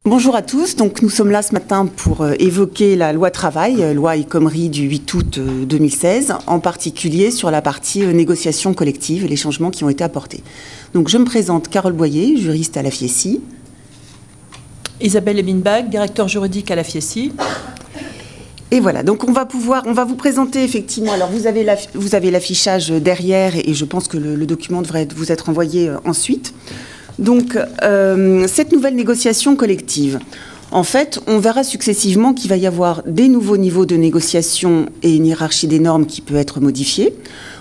Bonjour à tous, donc nous sommes là ce matin pour évoquer la loi travail, loi El Khomri du 8 août 2016, en particulier sur la partie négociation collective et les changements qui ont été apportés. Donc je me présente Carole Boyer, juriste à la FIECI. Isabelle Eminbach, directeur juridique à la FIECI. Et voilà, donc on va vous présenter effectivement, alors vous avez l'affichage derrière et je pense que le document devrait vous être envoyé ensuite. Donc, cette nouvelle négociation collective, en fait, on verra successivement qu'il va y avoir des nouveaux niveaux de négociation et une hiérarchie des normes qui peut être modifiée.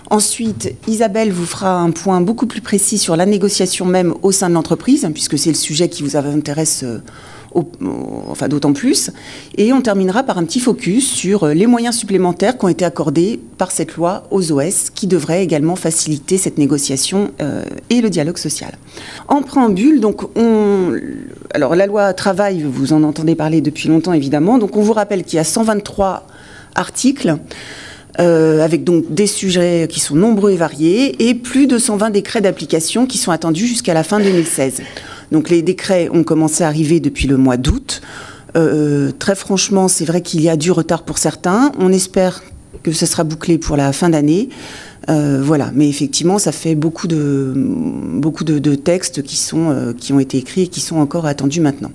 Ensuite, Isabelle vous fera un point beaucoup plus précis sur la négociation même au sein de l'entreprise, puisque c'est le sujet qui vous intéresse enfin d'autant plus. Et on terminera par un petit focus sur les moyens supplémentaires qui ont été accordés par cette loi aux OS, qui devraient également faciliter cette négociation et le dialogue social. En préambule, donc alors la loi travail, vous en entendez parler depuis longtemps évidemment, donc on vous rappelle qu'il y a 123 articles, avec donc des sujets qui sont nombreux et variés, et plus de 120 décrets d'application qui sont attendus jusqu'à la fin 2016. Donc les décrets ont commencé à arriver depuis le mois d'août. Très franchement, c'est vrai qu'il y a du retard pour certains. On espère que ce sera bouclé pour la fin d'année. Voilà, mais effectivement, ça fait beaucoup de textes qui ont été écrits et qui sont encore attendus maintenant.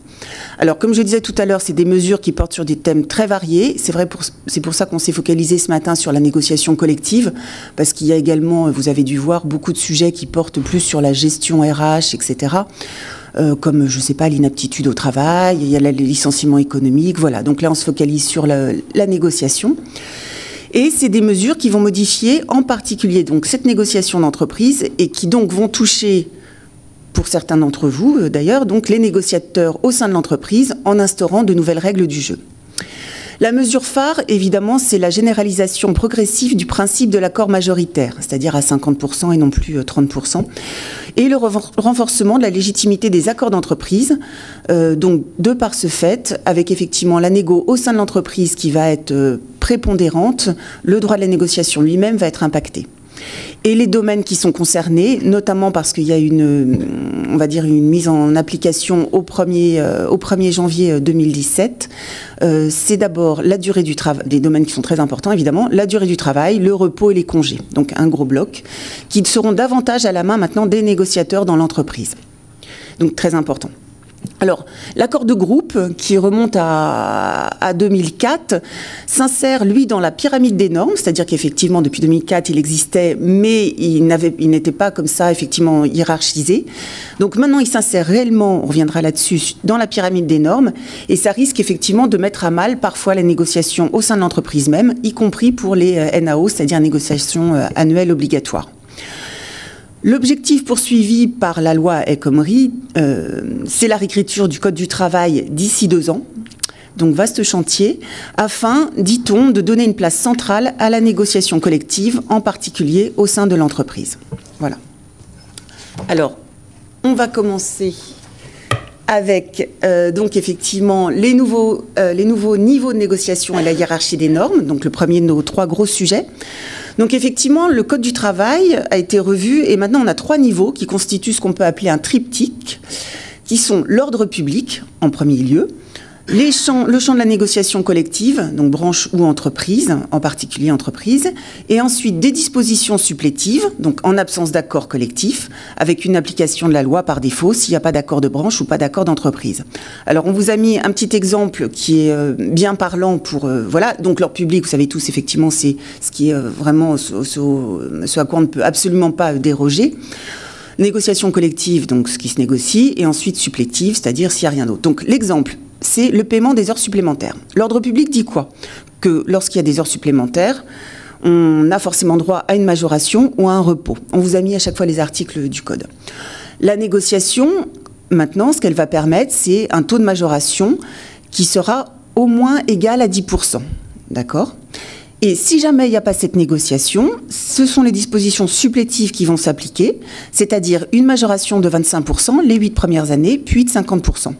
Alors, comme je disais tout à l'heure, c'est des mesures qui portent sur des thèmes très variés. C'est pour ça qu'on s'est focalisé ce matin sur la négociation collective, parce qu'il y a également, vous avez dû voir, beaucoup de sujets qui portent plus sur la gestion RH, etc., comme, je ne sais pas, l'inaptitude au travail, il y a le licenciement économique, voilà. Donc là, on se focalise sur la négociation. Et c'est des mesures qui vont modifier en particulier donc, cette négociation d'entreprise et qui donc vont toucher, pour certains d'entre vous d'ailleurs, donc les négociateurs au sein de l'entreprise en instaurant de nouvelles règles du jeu. La mesure phare, évidemment, c'est la généralisation progressive du principe de l'accord majoritaire, c'est-à-dire à 50% et non plus 30%, et le renforcement de la légitimité des accords d'entreprise, donc de par ce fait, avec effectivement la négo au sein de l'entreprise qui va être prépondérante, le droit de la négociation lui-même va être impacté. Et les domaines qui sont concernés, notamment parce qu'il y a on va dire une mise en application au 1er janvier 2017, c'est d'abord la durée du travail, des domaines qui sont très importants évidemment, la durée du travail, le repos et les congés, donc un gros bloc, qui seront davantage à la main maintenant des négociateurs dans l'entreprise. Donc très important. Alors, l'accord de groupe, qui remonte à 2004, s'insère, lui, dans la pyramide des normes, c'est-à-dire qu'effectivement, depuis 2004, il existait, mais il n'était pas comme ça, effectivement, hiérarchisé. Donc maintenant, il s'insère réellement, on reviendra là-dessus, dans la pyramide des normes, et ça risque effectivement de mettre à mal, parfois, la négociation au sein de l'entreprise même, y compris pour les NAO, c'est-à-dire négociations annuelles obligatoires. L'objectif poursuivi par la loi El Khomri, c'est la réécriture du Code du travail d'ici 2 ans, donc vaste chantier, afin, dit-on, de donner une place centrale à la négociation collective, en particulier au sein de l'entreprise. Voilà. Alors, on va commencer avec, donc effectivement, les nouveaux niveaux de négociation et la hiérarchie des normes, donc le premier de nos 3 gros sujets. Donc effectivement, le Code du travail a été revu et maintenant on a 3 niveaux qui constituent ce qu'on peut appeler un triptyque, qui sont l'ordre public en premier lieu, le champ de la négociation collective, donc branche ou entreprise, en particulier entreprise, et ensuite des dispositions supplétives, donc en absence d'accord collectif, avec une application de la loi par défaut s'il n'y a pas d'accord de branche ou pas d'accord d'entreprise. Alors on vous a mis un petit exemple qui est bien parlant pour... voilà, donc l'ordre public, vous savez tous, effectivement, c'est ce qui est vraiment ce à quoi on ne peut absolument pas déroger. Négociation collective, donc ce qui se négocie, et ensuite supplétive, c'est-à-dire s'il n'y a rien d'autre. Donc l'exemple, c'est le paiement des heures supplémentaires. L'ordre public dit quoi? Que lorsqu'il y a des heures supplémentaires, on a forcément droit à une majoration ou à un repos. On vous a mis à chaque fois les articles du Code. La négociation, maintenant, ce qu'elle va permettre, c'est un taux de majoration qui sera au moins égal à 10%. D'accord ? Et si jamais il n'y a pas cette négociation, ce sont les dispositions supplétives qui vont s'appliquer, c'est-à-dire une majoration de 25% les 8 premières années, puis de 50%.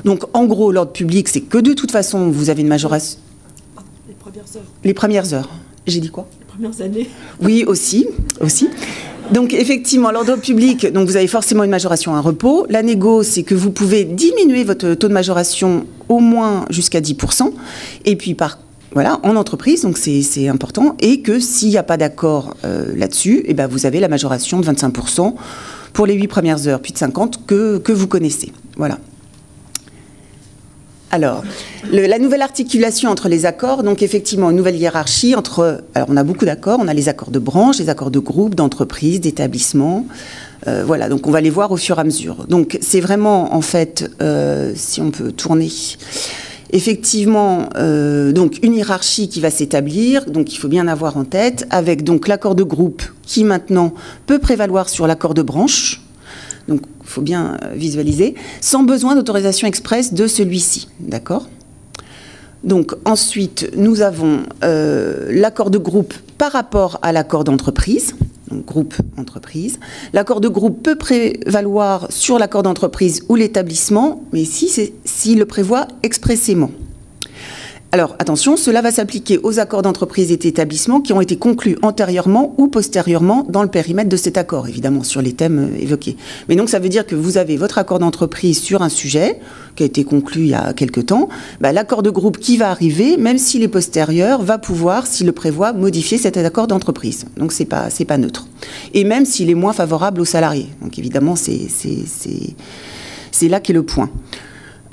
Donc en gros, l'ordre public, c'est que de toute façon, vous avez une majoration... Les premières heures. Les premières heures. J'ai dit quoi? Les premières années. Oui, aussi. Donc effectivement, l'ordre public, donc vous avez forcément une majoration à un repos. La négo, c'est que vous pouvez diminuer votre taux de majoration au moins jusqu'à 10%. Et puis voilà, en entreprise, donc c'est important. Et que s'il n'y a pas d'accord là-dessus, eh ben vous avez la majoration de 25% pour les 8 premières heures, puis de 50% que vous connaissez. Voilà. Alors, la nouvelle articulation entre les accords, donc effectivement, une nouvelle hiérarchie entre... Alors, on a beaucoup d'accords, on a les accords de branche, les accords de groupe, d'entreprise, d'établissement. Voilà, donc on va les voir au fur et à mesure. Donc, c'est vraiment, en fait, si on peut tourner... Effectivement, donc une hiérarchie qui va s'établir, donc il faut bien avoir en tête, avec donc l'accord de groupe qui maintenant peut prévaloir sur l'accord de branche. Donc, il faut bien visualiser, sans besoin d'autorisation expresse de celui-ci, d'accord ? Donc, ensuite, nous avons l'accord de groupe par rapport à l'accord d'entreprise, donc groupe entreprise. L'accord de groupe peut prévaloir sur l'accord d'entreprise ou l'établissement, mais ici, c'est s'il le prévoit expressément. Alors, attention, cela va s'appliquer aux accords d'entreprise et d'établissement qui ont été conclus antérieurement ou postérieurement dans le périmètre de cet accord, évidemment, sur les thèmes évoqués. Mais donc, ça veut dire que vous avez votre accord d'entreprise sur un sujet qui a été conclu il y a quelque temps. L'accord de groupe qui va arriver, même s'il est postérieur, va pouvoir, s'il le prévoit, modifier cet accord d'entreprise. Donc, c'est pas neutre. Et même s'il est moins favorable aux salariés. Donc, évidemment, c'est là qu'est le point.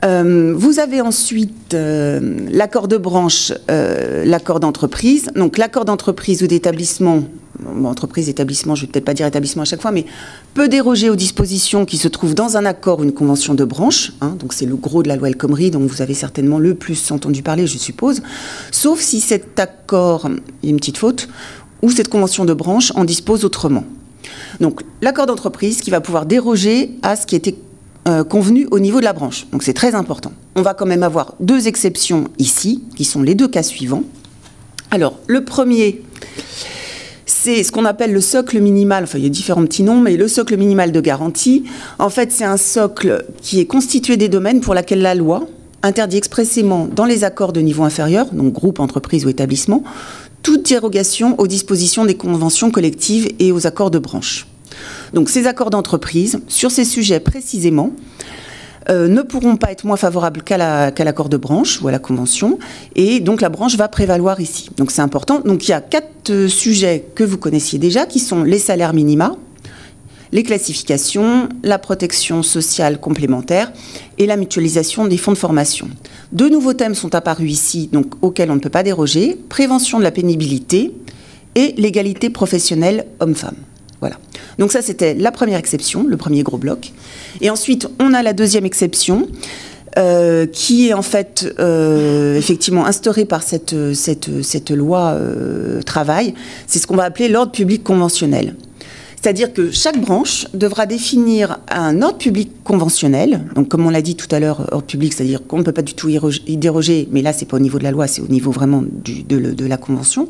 Vous avez ensuite l'accord de branche, l'accord d'entreprise. Donc l'accord d'entreprise ou d'établissement, entreprise, établissement, je ne vais peut-être pas dire établissement à chaque fois, mais peut déroger aux dispositions qui se trouvent dans un accord ou une convention de branche. Donc c'est le gros de la loi El Khomri, dont vous avez certainement le plus entendu parler, je suppose. Sauf si cet accord, il y a une petite faute, ou cette convention de branche en dispose autrement. Donc l'accord d'entreprise qui va pouvoir déroger à ce qui était convenu au niveau de la branche. Donc c'est très important. On va quand même avoir 2 exceptions ici, qui sont les 2 cas suivants. Alors, le premier, c'est ce qu'on appelle le socle minimal, enfin il y a différents petits noms, mais le socle minimal de garantie, en fait c'est un socle qui est constitué des domaines pour lesquels la loi interdit expressément dans les accords de niveau inférieur, donc groupe, entreprise ou établissement, toute dérogation aux dispositions des conventions collectives et aux accords de branche. Donc ces accords d'entreprise, sur ces sujets précisément, ne pourront pas être moins favorables qu'à l'accord de branche ou à la convention, et donc la branche va prévaloir ici. Donc c'est important. Donc il y a 4 sujets que vous connaissiez déjà, qui sont les salaires minima, les classifications, la protection sociale complémentaire et la mutualisation des fonds de formation. 2 nouveaux thèmes sont apparus ici, donc auxquels on ne peut pas déroger, prévention de la pénibilité et l'égalité professionnelle homme-femme. Voilà. Donc ça, c'était la première exception, le premier gros bloc. Et ensuite, on a la deuxième exception, qui est en fait effectivement instaurée par cette loi travail. C'est ce qu'on va appeler l'ordre public conventionnel. C'est-à-dire que chaque branche devra définir un ordre public conventionnel. Donc, comme on l'a dit tout à l'heure, ordre public, c'est-à-dire qu'on ne peut pas du tout y déroger, mais là, ce n'est pas au niveau de la loi, c'est au niveau vraiment de la convention,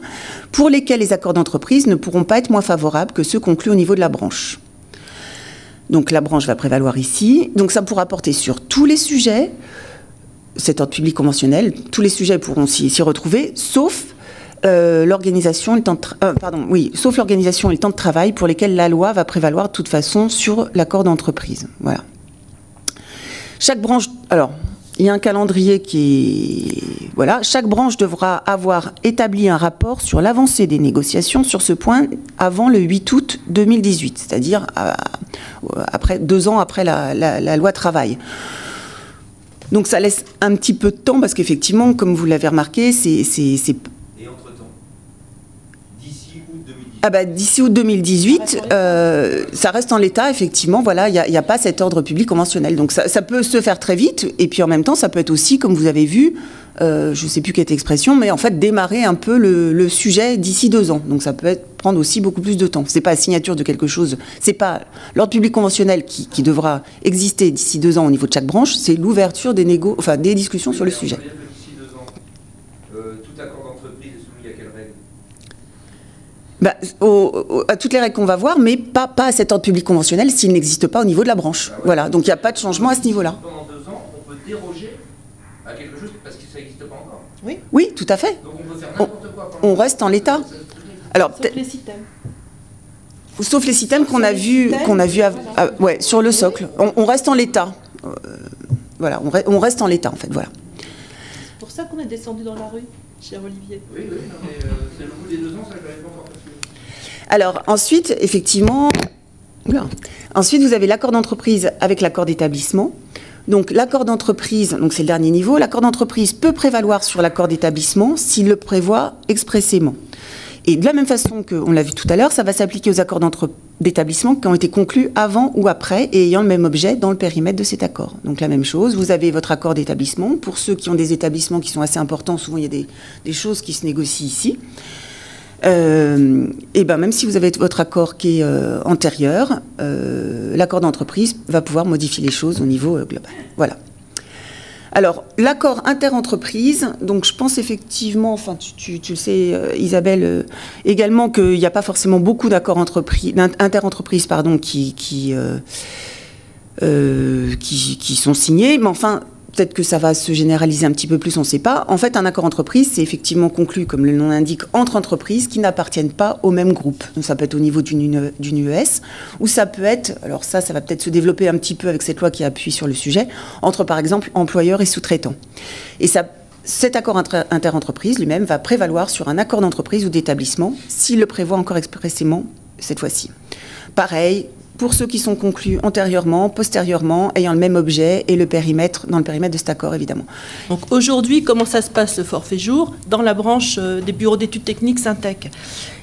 pour lesquels les accords d'entreprise ne pourront pas être moins favorables que ceux conclus au niveau de la branche. Donc, la branche va prévaloir ici. Donc, ça pourra porter sur tous les sujets, cet ordre public conventionnel, tous les sujets pourront s'y retrouver, sauf l'organisation et le temps sauf l'organisation et le temps de travail pour lesquels la loi va prévaloir de toute façon sur l'accord d'entreprise. Voilà. Chaque branche, alors, il y a un calendrier qui est... Voilà, chaque branche devra avoir établi un rapport sur l'avancée des négociations sur ce point avant le 8 août 2018, c'est-à-dire après 2 ans après la loi travail. Donc ça laisse un petit peu de temps parce qu'effectivement, comme vous l'avez remarqué, c'est d'ici août 2018, ça reste en l'état, effectivement, voilà, il n'y a pas cet ordre public conventionnel. Donc ça peut se faire très vite, et puis en même temps, ça peut être aussi, comme vous avez vu, je ne sais plus quelle expression, mais en fait, démarrer un peu le sujet d'ici 2 ans. Donc ça peut prendre aussi beaucoup plus de temps. Ce n'est pas la signature de quelque chose, ce n'est pas l'ordre public conventionnel qui devra exister d'ici 2 ans au niveau de chaque branche, c'est l'ouverture des discussions sur le sujet. À toutes les règles qu'on va voir, mais pas à cet ordre public conventionnel s'il n'existe pas au niveau de la branche. Voilà, donc il n'y a pas de changement à ce niveau-là. Pendant 2 ans, on peut déroger à quelque chose parce que ça n'existe pas encore. Oui, tout à fait. Donc on peut faire n'importe quoi. On reste en l'état. Alors, sauf les 6 thèmes. Sauf les systèmes qu'on a vus ouais, sur le socle. On reste en l'état. Voilà, on reste en l'état, en fait, voilà. C'est pour ça qu'on est descendu dans la rue, cher Olivier. Oui, non, mais c'est le bout des 2 ans, ça, je l'avais pas encore passé. Alors, ensuite, effectivement, ensuite, vous avez l'accord d'entreprise avec l'accord d'établissement. Donc, l'accord d'entreprise, donc c'est le dernier niveau, l'accord d'entreprise peut prévaloir sur l'accord d'établissement s'il le prévoit expressément. Et de la même façon qu'on l'a vu tout à l'heure, ça va s'appliquer aux accords d'établissement qui ont été conclus avant ou après et ayant le même objet dans le périmètre de cet accord. Donc la même chose, vous avez votre accord d'établissement. Pour ceux qui ont des établissements qui sont assez importants, souvent il y a des choses qui se négocient ici. Et ben même si vous avez votre accord qui est antérieur, l'accord d'entreprise va pouvoir modifier les choses au niveau global. Voilà. Alors, l'accord interentreprise, donc je pense effectivement, enfin tu le sais Isabelle, également qu'il n'y a pas forcément beaucoup d'accords interentreprises qui sont signés, mais enfin, peut-être que ça va se généraliser un petit peu plus, on ne sait pas. En fait, un accord entreprise, c'est effectivement conclu, comme le nom l'indique, entre entreprises qui n'appartiennent pas au même groupe. Donc ça peut être au niveau d'une UES, ou ça peut être, alors ça va peut-être se développer un petit peu avec cette loi qui appuie sur le sujet, entre par exemple employeurs et sous-traitants. Et cet accord interentreprise lui-même va prévaloir sur un accord d'entreprise ou d'établissement, s'il le prévoit encore expressément cette fois-ci. Pareil, pour ceux qui sont conclus antérieurement, postérieurement, ayant le même objet et le périmètre, dans le périmètre de cet accord, évidemment. Donc aujourd'hui, comment ça se passe le forfait jour? Dans la branche des bureaux d'études techniques Syntec,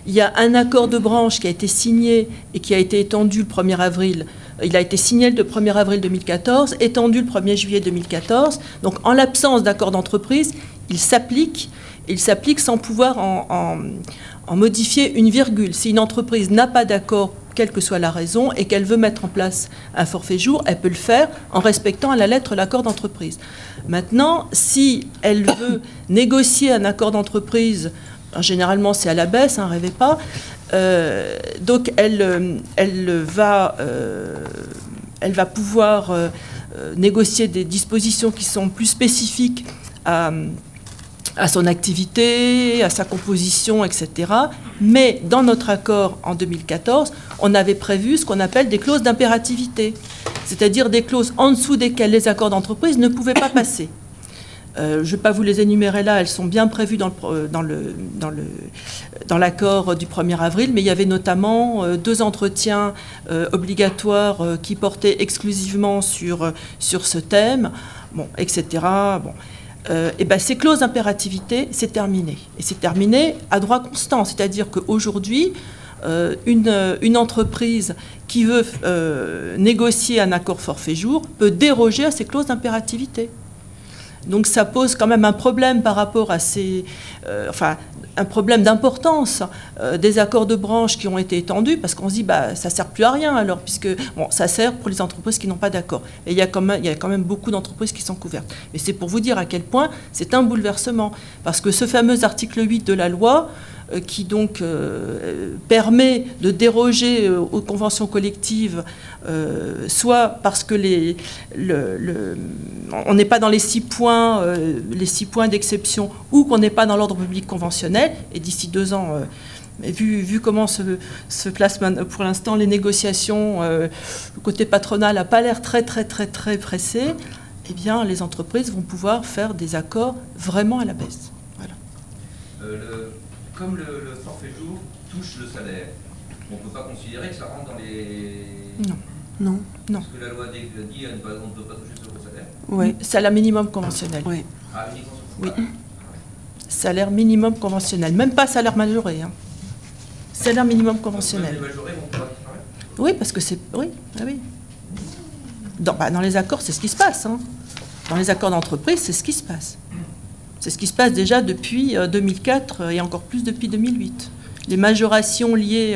il y a un accord de branche qui a été signé et qui a été étendu le 1er avril. Il a été signé le 1er avril 2014, étendu le 1er juillet 2014. Donc en l'absence d'accord d'entreprise, il s'applique sans pouvoir en modifier une virgule. Si une entreprise n'a pas d'accord, quelle que soit la raison, et qu'elle veut mettre en place un forfait jour, elle peut le faire en respectant à la lettre l'accord d'entreprise. Maintenant, si elle veut négocier un accord d'entreprise, généralement c'est à la baisse, rêvez pas, donc elle va pouvoir négocier des dispositions qui sont plus spécifiques à son activité, à sa composition, etc. Mais dans notre accord en 2014, on avait prévu ce qu'on appelle des clauses d'impérativité, c'est-à-dire des clauses en dessous desquelles les accords d'entreprise ne pouvaient pas passer. Je ne vais pas vous les énumérer là, elles sont bien prévues dans l'accord du 1er avril, mais il y avait notamment 2 entretiens obligatoires qui portaient exclusivement sur ce thème, bon, etc. Bon. Et ben, ces clauses d'impérativité, c'est terminé. Et c'est terminé à droit constant. C'est-à-dire qu'aujourd'hui, une entreprise qui veut négocier un accord forfait jour peut déroger à ces clauses d'impérativité. Donc ça pose quand même un problème par rapport à un problème d'importance des accords de branche qui ont été étendus, parce qu'on se dit ça ne sert plus à rien alors, puisque ça sert pour les entreprises qui n'ont pas d'accord. Et il y a quand même beaucoup d'entreprises qui sont couvertes. Mais c'est pour vous dire à quel point c'est un bouleversement, parce que ce fameux article 8 de la loi, qui donc permet de déroger aux conventions collectives, soit parce que on n'est pas dans les 6 points d'exception, ou qu'on n'est pas dans l'ordre public conventionnel, et d'ici 2 ans, vu comment se placent pour l'instant les négociations, le côté patronal n'a pas l'air très pressé, eh bien les entreprises vont pouvoir faire des accords vraiment à la baisse. Voilà. Comme le forfait jour touche le salaire, on ne peut pas considérer que ça rentre dans les... Non. Parce que la loi dit on ne peut pas toucher ce gros salaire. Oui. Salaire minimum conventionnel. Oui. Ah, uniquement Oui. Salaire minimum conventionnel. Même pas salaire majoré. Salaire minimum conventionnel. Les majorés vont pouvoir disparaître. Oui, parce que c'est... Oui. Dans les accords, c'est ce qui se passe. Dans les accords d'entreprise, c'est ce qui se passe. C'est ce qui se passe déjà depuis 2004 et encore plus depuis 2008. Les majorations liées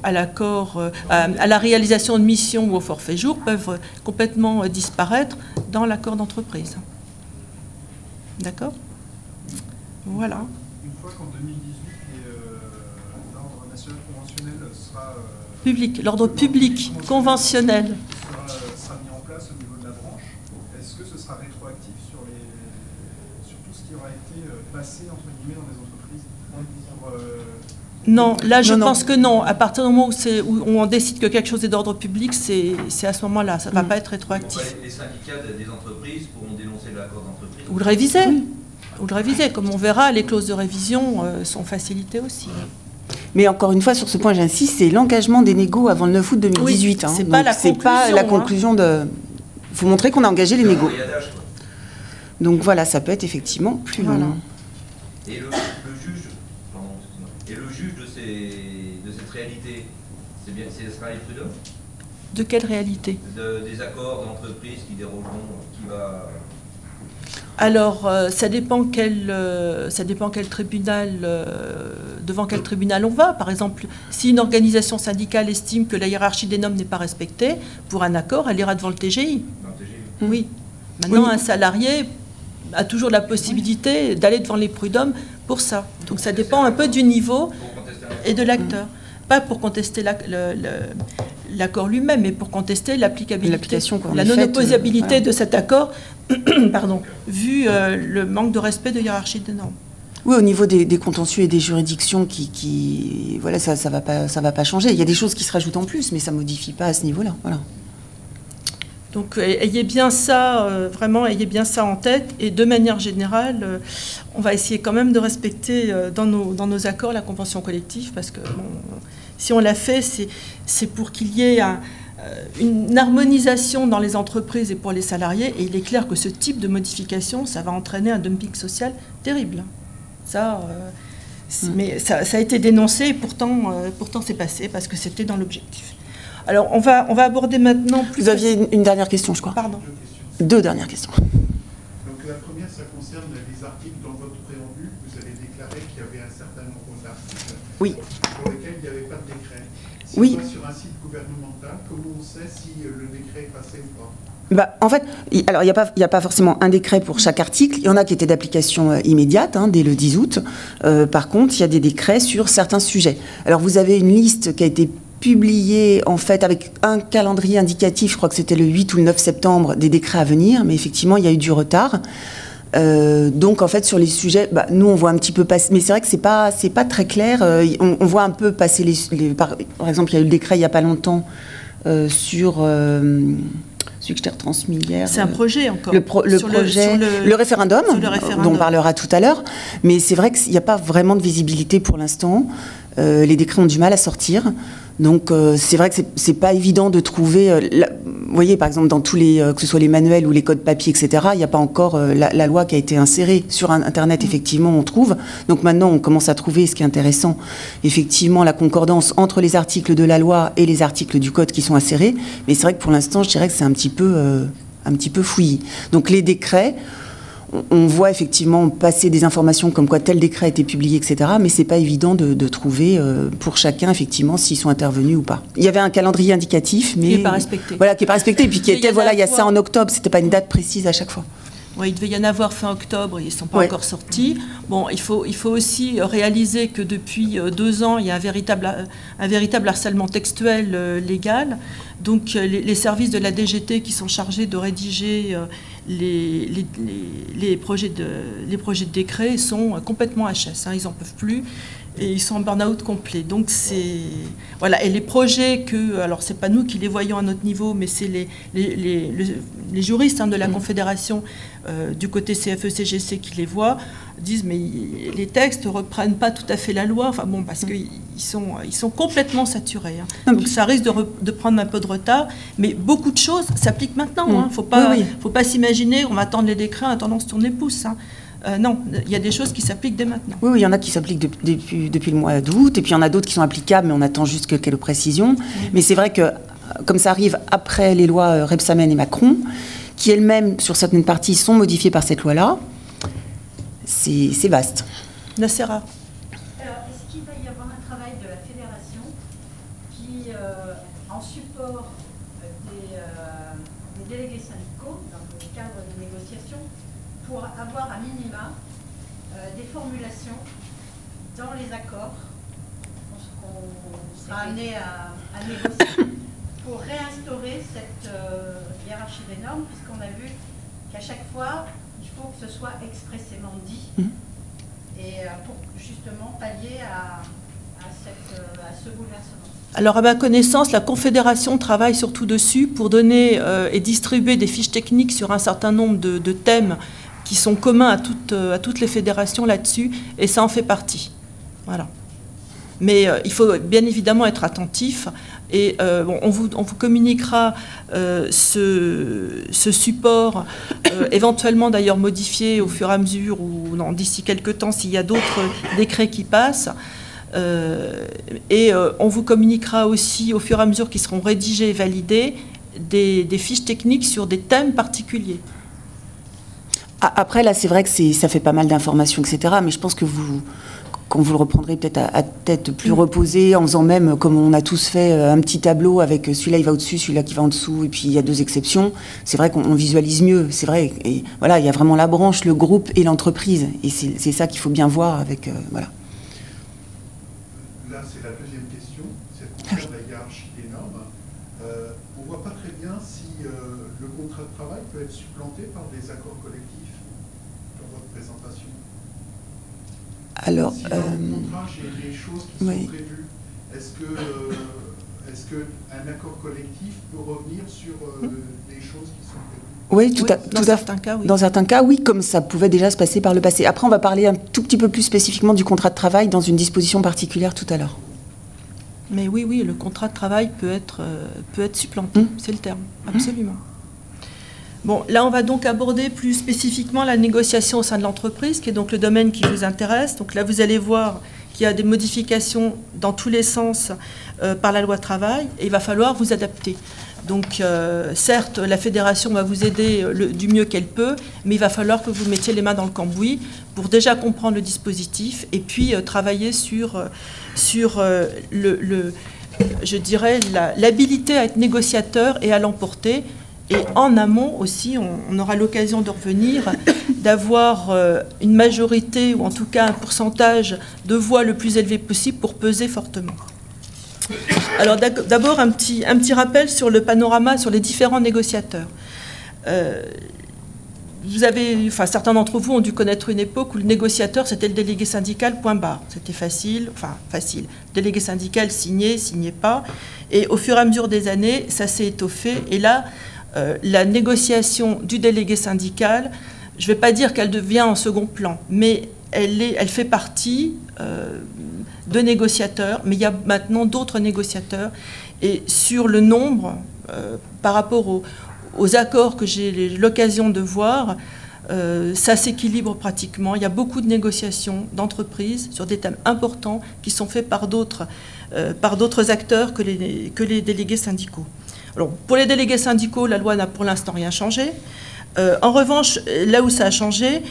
à l'accord, à la réalisation de missions ou au forfait jour peuvent complètement disparaître dans l'accord d'entreprise. D'accord ? Voilà. Une fois qu'en 2018, l'ordre national conventionnel sera... Public, l'ordre public conventionnel. Sera mis en place au niveau de la branche, est-ce que ce sera rétroactif sur tout ce qui aura été passé, entre guillemets, dans les entreprises pour Non, là je Non. pense que non. À partir du moment où on décide que quelque chose est d'ordre public, c'est à ce moment-là. Ça ne va pas être rétroactif. Les syndicats des entreprises pourront dénoncer l'accord d'entreprise. Ou le réviser. Ou le réviser. Comme on verra, les clauses de révision sont facilitées aussi. Mais encore une fois, sur ce point, j'insiste, c'est l'engagement des négos avant le 9 août 2018. Oui, c'est Donc, pas la c'est conclusion. pas la conclusion de... Il faut montrer qu'on a engagé les négos. Donc voilà, ça peut être effectivement plus long. Voilà. Et le juge, pardon, excuse-moi, et le juge de cette réalité, ce sera les prud'hommes De quelle réalité? des accords d'entreprise qui dérogeront, qui va... Alors, ça dépend quel tribunal, devant quel tribunal on va. Par exemple, si une organisation syndicale estime que la hiérarchie des normes n'est pas respectée, pour un accord, elle ira devant le TGI. dans le TGI. Oui. Maintenant, Oui. un salarié a toujours la possibilité d'aller devant les prud'hommes pour ça. Donc, ça dépend un peu du niveau Pour contester et de l'acteur. Pas pour contester l'accord lui-même, mais pour contester l'applicabilité, L'application qu'on la a faite, non-opposabilité voilà. de cet accord, pardon, vu le manque de respect de hiérarchie des normes. Oui, au niveau des contentieux et des juridictions, voilà, ça va pas changer. Il y a des choses qui se rajoutent en plus, mais ça modifie pas à ce niveau-là. Voilà. Donc ayez bien ça, vraiment, ayez bien ça en tête. Et de manière générale, on va essayer quand même de respecter dans nos accords la convention collective, parce que bon, si on l'a fait, c'est pour qu'il y ait une harmonisation dans les entreprises et pour les salariés. Et il est clair que ce type de modification, ça va entraîner un dumping social terrible. Ça, mais ça a été dénoncé et pourtant c'est passé parce que c'était dans l'objectif. Alors, on va aborder maintenant plus... Vous aviez une dernière question, je crois. Pardon. Deux dernières questions. Donc la première, ça concerne les articles. Dans votre préambule, vous avez déclaré qu'il y avait un certain nombre d'articles Oui. pour lesquels il n'y avait pas de décret. Si Oui. on va sur un site gouvernemental, comment on sait si le décret est passé ou pas? En fait, alors il n'y a pas forcément un décret pour chaque article. Il y en a qui étaient d'application immédiate, dès le 10 août. Par contre, il y a des décrets sur certains sujets. Alors vous avez une liste qui a été publiée en fait avec un calendrier indicatif, je crois que c'était le 8 ou le 9 septembre, des décrets à venir, mais effectivement il y a eu du retard. Donc en fait sur les sujets, nous on voit un petit peu passer, mais c'est vrai que c'est pas très clair. On voit un peu passer par exemple il y a eu le décret il n'y a pas longtemps sur celui que je t'ai retransmis hier. C'est un projet encore. Le référendum, dont on parlera tout à l'heure. Mais c'est vrai qu'il n'y a pas vraiment de visibilité pour l'instant. Les décrets ont du mal à sortir. Donc c'est vrai que c'est pas évident de trouver... vous voyez, par exemple, dans tous que ce soit les manuels ou les codes papier, etc., il n'y a pas encore la loi qui a été insérée. Sur Internet, effectivement, on trouve. Donc maintenant, on commence à trouver, ce qui est intéressant, effectivement, la concordance entre les articles de la loi et les articles du code qui sont insérés. Mais c'est vrai que pour l'instant, je dirais que c'est un petit peu fouillis. Donc les décrets... On voit effectivement passer des informations comme quoi tel décret a été publié, etc. Mais c'est pas évident de trouver pour chacun, effectivement, s'ils sont intervenus ou pas. Il y avait un calendrier indicatif, mais... Qui n'est pas respecté. Voilà, qui n'est pas respecté. Et puis qui était, il y a ça en octobre. C'était pas une date précise à chaque fois. Oui, il devait y en avoir fin octobre, ils ne sont pas encore sortis. Bon, il faut aussi réaliser que depuis 2 ans, il y a un véritable harcèlement textuel légal. Donc les services de la DGT qui sont chargés de rédiger les projets de décret sont complètement HS. Ils n'en peuvent plus et ils sont en burn-out complet. Donc voilà. Et les projets alors c'est pas nous qui les voyons à notre niveau, mais c'est les juristes de la Confédération du côté CFE-CGC qui les voient, disent mais les textes reprennent pas tout à fait la loi. Enfin bon, parce qu'ils sont complètement saturés. Donc ça risque de prendre un peu de retard, mais beaucoup de choses s'appliquent maintenant. Faut pas s'imaginer on va attendre les décrets en attendant se tourner pouce. Non, il y a des choses qui s'appliquent dès maintenant. Oui, il y en a qui s'appliquent depuis le mois d'août, et puis il y en a d'autres qui sont applicables, mais on attend juste quelques précisions. Mais c'est vrai que, comme ça arrive après les lois Rebsamen et Macron, qui elles-mêmes, sur certaines parties, sont modifiées par cette loi-là, c'est vaste. Nacera. Alors, est-ce qu'il va y avoir un travail de la fédération qui, en support des délégués syndicaux, dans le cadre de négociations, pour avoir à minima des formulations dans les accords qu'on sera amené à négocier pour réinstaurer cette hiérarchie des normes, puisqu'on a vu qu'à chaque fois, il faut que ce soit expressément dit, et pour justement pallier à ce bouleversement? Alors, à ma connaissance, la Confédération travaille surtout dessus pour donner et distribuer des fiches techniques sur un certain nombre de thèmes qui sont communs à toutes les fédérations là-dessus, et ça en fait partie. Voilà. Mais il faut bien évidemment être attentif, et bon, on vous communiquera ce support, éventuellement d'ailleurs modifié au fur et à mesure, ou d'ici quelques temps s'il y a d'autres décrets qui passent. Et on vous communiquera aussi, au fur et à mesure qu'ils seront rédigés et validés, des fiches techniques sur des thèmes particuliers. Après, là, c'est vrai que ça fait pas mal d'informations, etc. Mais je pense que quand vous le reprendrez peut-être à tête plus reposée, en faisant même, comme on a tous fait, un petit tableau avec celui-là il va au-dessus, celui-là qui va en dessous, et puis il y a 2 exceptions, c'est vrai qu'on visualise mieux, c'est vrai. Et voilà, il y a vraiment la branche, le groupe et l'entreprise. Et c'est ça qu'il faut bien voir avec... voilà. Là, c'est la deuxième question, c'est concerne la hiérarchie des normes. On ne voit pas très bien si le contrat de travail peut être supplanté par des accords collectifs dans votre présentation. Alors, si dans le contrat, j'ai des choses qui sont prévues, est-ce qu'un accord collectif peut revenir sur des choses qui sont prévues? Oui, dans certains cas, oui. Dans certains cas, oui, comme ça pouvait déjà se passer par le passé. Après, on va parler un tout petit peu plus spécifiquement du contrat de travail dans une disposition particulière tout à l'heure. Mais oui, le contrat de travail peut être supplanté, c'est le terme, absolument. Bon, là, on va donc aborder plus spécifiquement la négociation au sein de l'entreprise, qui est donc le domaine qui vous intéresse. Donc là, vous allez voir qu'il y a des modifications dans tous les sens par la loi travail, et il va falloir vous adapter. Donc, certes, la fédération va vous aider du mieux qu'elle peut, mais il va falloir que vous mettiez les mains dans le cambouis pour déjà comprendre le dispositif et puis travailler sur je dirais, l'habilité à être négociateur et à l'emporter. Et en amont aussi, on aura l'occasion de revenir, d'avoir une majorité ou en tout cas un pourcentage de voix le plus élevé possible pour peser fortement. Alors d'abord un petit rappel sur le panorama, sur les différents négociateurs. Certains d'entre vous ont dû connaître une époque où le négociateur c'était le délégué syndical, point barre. C'était facile. Délégué syndical signait pas. Et au fur et à mesure des années, ça s'est étoffé. Et là, la négociation du délégué syndical, je ne vais pas dire qu'elle devient en second plan, mais elle fait partie de négociateurs, mais il y a maintenant d'autres négociateurs. Et sur le nombre, par rapport aux accords que j'ai l'occasion de voir, ça s'équilibre pratiquement. Il y a beaucoup de négociations d'entreprises sur des thèmes importants qui sont faits par d'autres acteurs que les délégués syndicaux. Alors, pour les délégués syndicaux, la loi n'a pour l'instant rien changé. En revanche, là où ça a changé,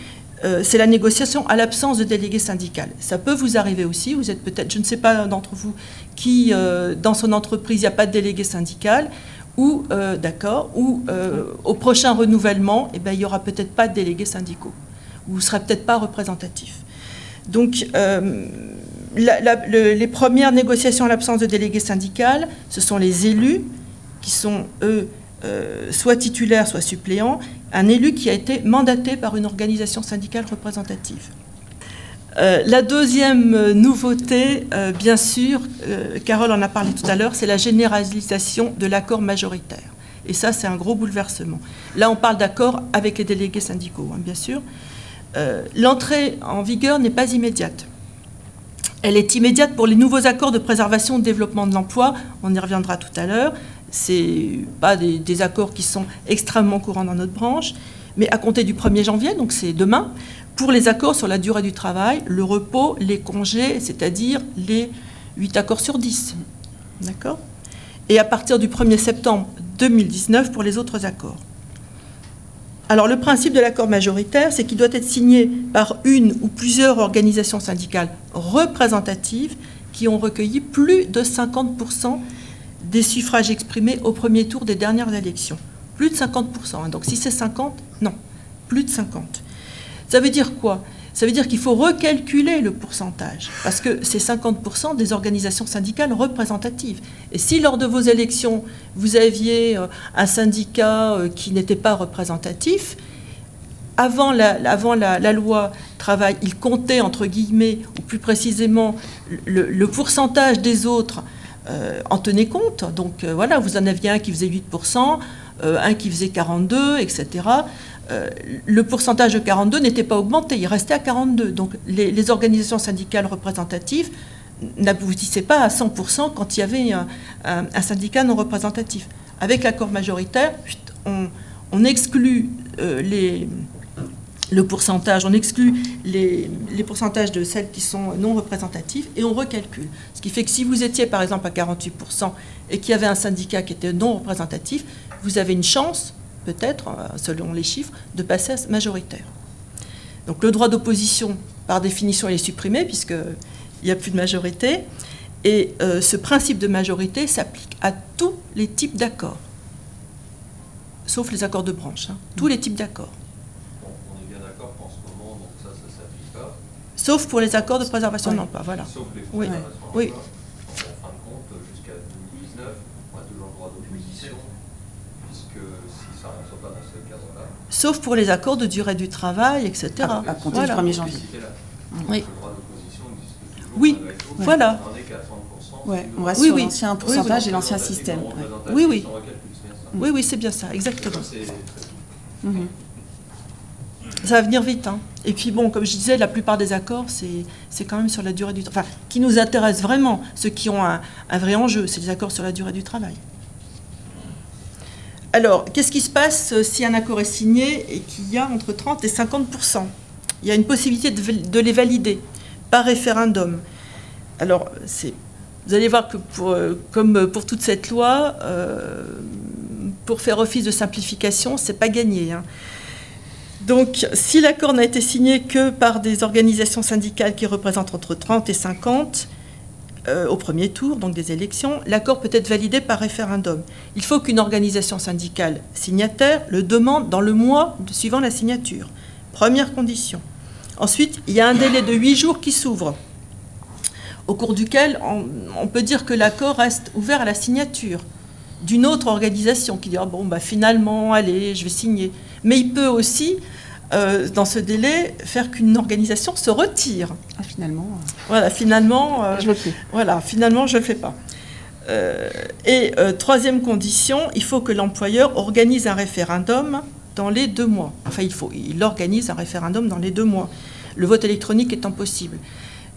c'est la négociation à l'absence de délégué syndical. Ça peut vous arriver aussi. Vous êtes peut-être, je ne sais pas d'entre vous, qui, dans son entreprise, il n'y a pas de délégué syndical, ou, au prochain renouvellement, il n'y aura peut-être pas de délégués syndicaux, ou vous ne serez peut-être pas représentatif. Donc, les premières négociations à l'absence de délégué syndical, ce sont les élus, qui sont, eux, soit titulaires, soit suppléants, un élu qui a été mandaté par une organisation syndicale représentative. La deuxième nouveauté, bien sûr, Carole en a parlé tout à l'heure, c'est la généralisation de l'accord majoritaire. Et ça, c'est un gros bouleversement. Là, on parle d'accord avec les délégués syndicaux, bien sûr. L'entrée en vigueur n'est pas immédiate. Elle est immédiate pour les nouveaux accords de préservation et de développement de l'emploi. On y reviendra tout à l'heure. Ce n'est pas des accords qui sont extrêmement courants dans notre branche, mais à compter du 1er janvier, donc c'est demain, pour les accords sur la durée du travail, le repos, les congés, c'est-à-dire les 8 accords sur 10. D'accord ? Et à partir du 1er septembre 2019 pour les autres accords. Alors le principe de l'accord majoritaire, c'est qu'il doit être signé par une ou plusieurs organisations syndicales représentatives qui ont recueilli plus de 50% des suffrages exprimés au premier tour des dernières élections. Plus de 50%. Donc si c'est 50, non, plus de 50. Ça veut dire quoi ? Ça veut dire qu'il faut recalculer le pourcentage, parce que c'est 50% des organisations syndicales représentatives. Et si lors de vos élections, vous aviez un syndicat qui n'était pas représentatif, avant la loi travail, il comptait, entre guillemets, ou plus précisément, le pourcentage des autres en tenait compte. Donc voilà, vous en aviez un qui faisait 8%, un qui faisait 42%, etc. Le pourcentage de 42 n'était pas augmenté, il restait à 42. Donc les organisations syndicales représentatives n'aboutissaient pas à 100% quand il y avait un syndicat non représentatif. Avec l'accord majoritaire, on exclut le pourcentage, on exclut les pourcentages de celles qui sont non représentatives et on recalcule. Ce qui fait que si vous étiez par exemple à 48% et qu'il y avait un syndicat qui était non représentatif, vous avez une chance, peut-être, selon les chiffres, de passer à majoritaire. Donc le droit d'opposition, par définition, il est supprimé puisqu'il n'y a plus de majorité. Et ce principe de majorité s'applique à tous les types d'accords, sauf les accords de branche, hein, tous les types d'accords. On est bien d'accord qu'en ce moment, donc ça s'applique pas. Sauf pour les accords de préservation de l'emploi, voilà. Sauf les Oui. préservations Oui. d'emploi. Donc, en fin de compte, jusqu'à 2019, on a toujours le droit d'opposition, puisque si ça ne rentre pas dans ce cadre-là. Sauf pour les accords de durée du travail, etc. À compter Voilà. du 1er janvier. Oui. Le droit d'opposition existe toujours. Oui, malgré tout. voilà. On est qu'à 30%. Ouais, on reste Oui, sur oui. l'ancien Oui, pourcentage oui. et l'ancien système. Ouais. Oui, oui. On recalcule, c'est bien ça. Oui, oui, c'est bien ça, exactement. C'est très tout. Mhm. Ça va venir vite, hein. Et puis bon, comme je disais, la plupart des accords, c'est quand même sur la durée du travail. Enfin, qui nous intéressent vraiment, ceux qui ont un vrai enjeu, c'est les accords sur la durée du travail. Alors, qu'est-ce qui se passe si un accord est signé et qu'il y a entre 30 et 50%? Il y a une possibilité de les valider par référendum. Alors, vous allez voir que comme pour toute cette loi, pour faire office de simplification, c'est pas gagné, hein. Donc, si l'accord n'a été signé que par des organisations syndicales qui représentent entre 30 et 50 au premier tour, donc des élections, l'accord peut être validé par référendum. Il faut qu'une organisation syndicale signataire le demande dans le mois suivant la signature. Première condition. Ensuite, il y a un délai de 8 jours qui s'ouvre, au cours duquel on peut dire que l'accord reste ouvert à la signature d'une autre organisation qui dira bon, bah, finalement, allez, je vais signer. Mais il peut aussi, dans ce délai, faire qu'une organisation se retire. Ah, finalement. Voilà, finalement, Je le fais. voilà, finalement, je ne le fais pas. Troisième condition, il faut que l'employeur organise un référendum dans les 2 mois. Enfin, il organise un référendum dans les 2 mois. Le vote électronique étant possible.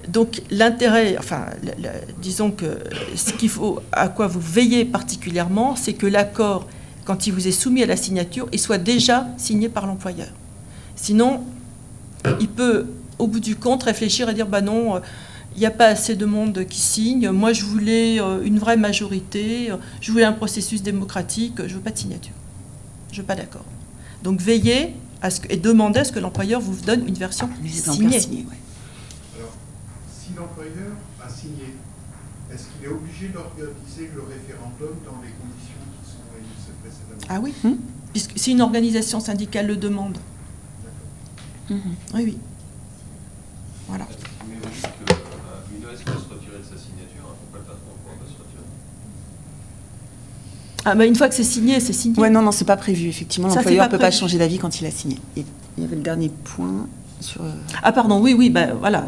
Donc l'intérêt, enfin, disons que ce qu'il faut, à quoi vous veillez particulièrement, c'est que l'accord, quand il vous est soumis à la signature, il soit déjà signé par l'employeur. Sinon, il peut, au bout du compte, réfléchir et dire bah non, il n'y a pas assez de monde qui signe. Moi, je voulais une vraie majorité, je voulais un processus démocratique, je ne veux pas de signature. Je ne veux pas d'accord. Donc veillez et demandez à ce que l'employeur vous donne une version signée. Ouais. Alors, si l'employeur a signé, est-ce qu'il est obligé d'organiser le référendum dans les conditions qui sont énoncées précédemment? Ah oui, puisque si une organisation syndicale le demande. Oui, oui. Voilà. Mais vous dites qu'une OS peut se retirer de sa signature, pourquoi le patron peut se retirer? Ah, mais une fois que c'est signé, c'est signé. Ouais, non, c'est pas prévu. Effectivement, Ça, l'employeur c'est ne pas peut pas prévu. changer d'avis quand il a signé. Et il y avait le dernier point sur... Ah pardon, oui, ben voilà.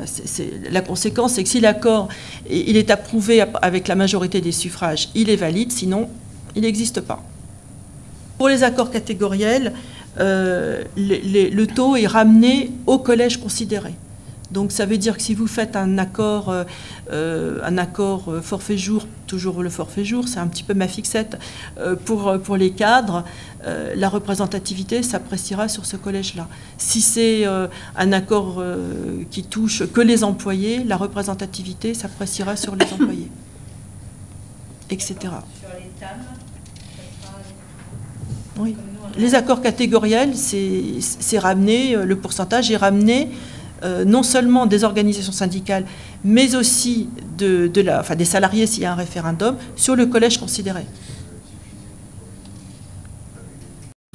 La conséquence, c'est que si l'accord il est approuvé avec la majorité des suffrages, il est valide, sinon, il n'existe pas. Pour les accords catégoriels, le taux est ramené au collège considéré. Donc ça veut dire que si vous faites un accord forfait jour, toujours le forfait jour, c'est un petit peu ma fixette, pour les cadres, la représentativité s'appréciera sur ce collège-là. Si c'est un accord qui touche que les employés, la représentativité s'appréciera sur les employés, etc. Sur les TAM, ça sera Oui. comme nous, on a- Les accords catégoriels, c'est ramené, le pourcentage est ramené non seulement des organisations syndicales, mais aussi des salariés s'il y a un référendum, sur le collège considéré.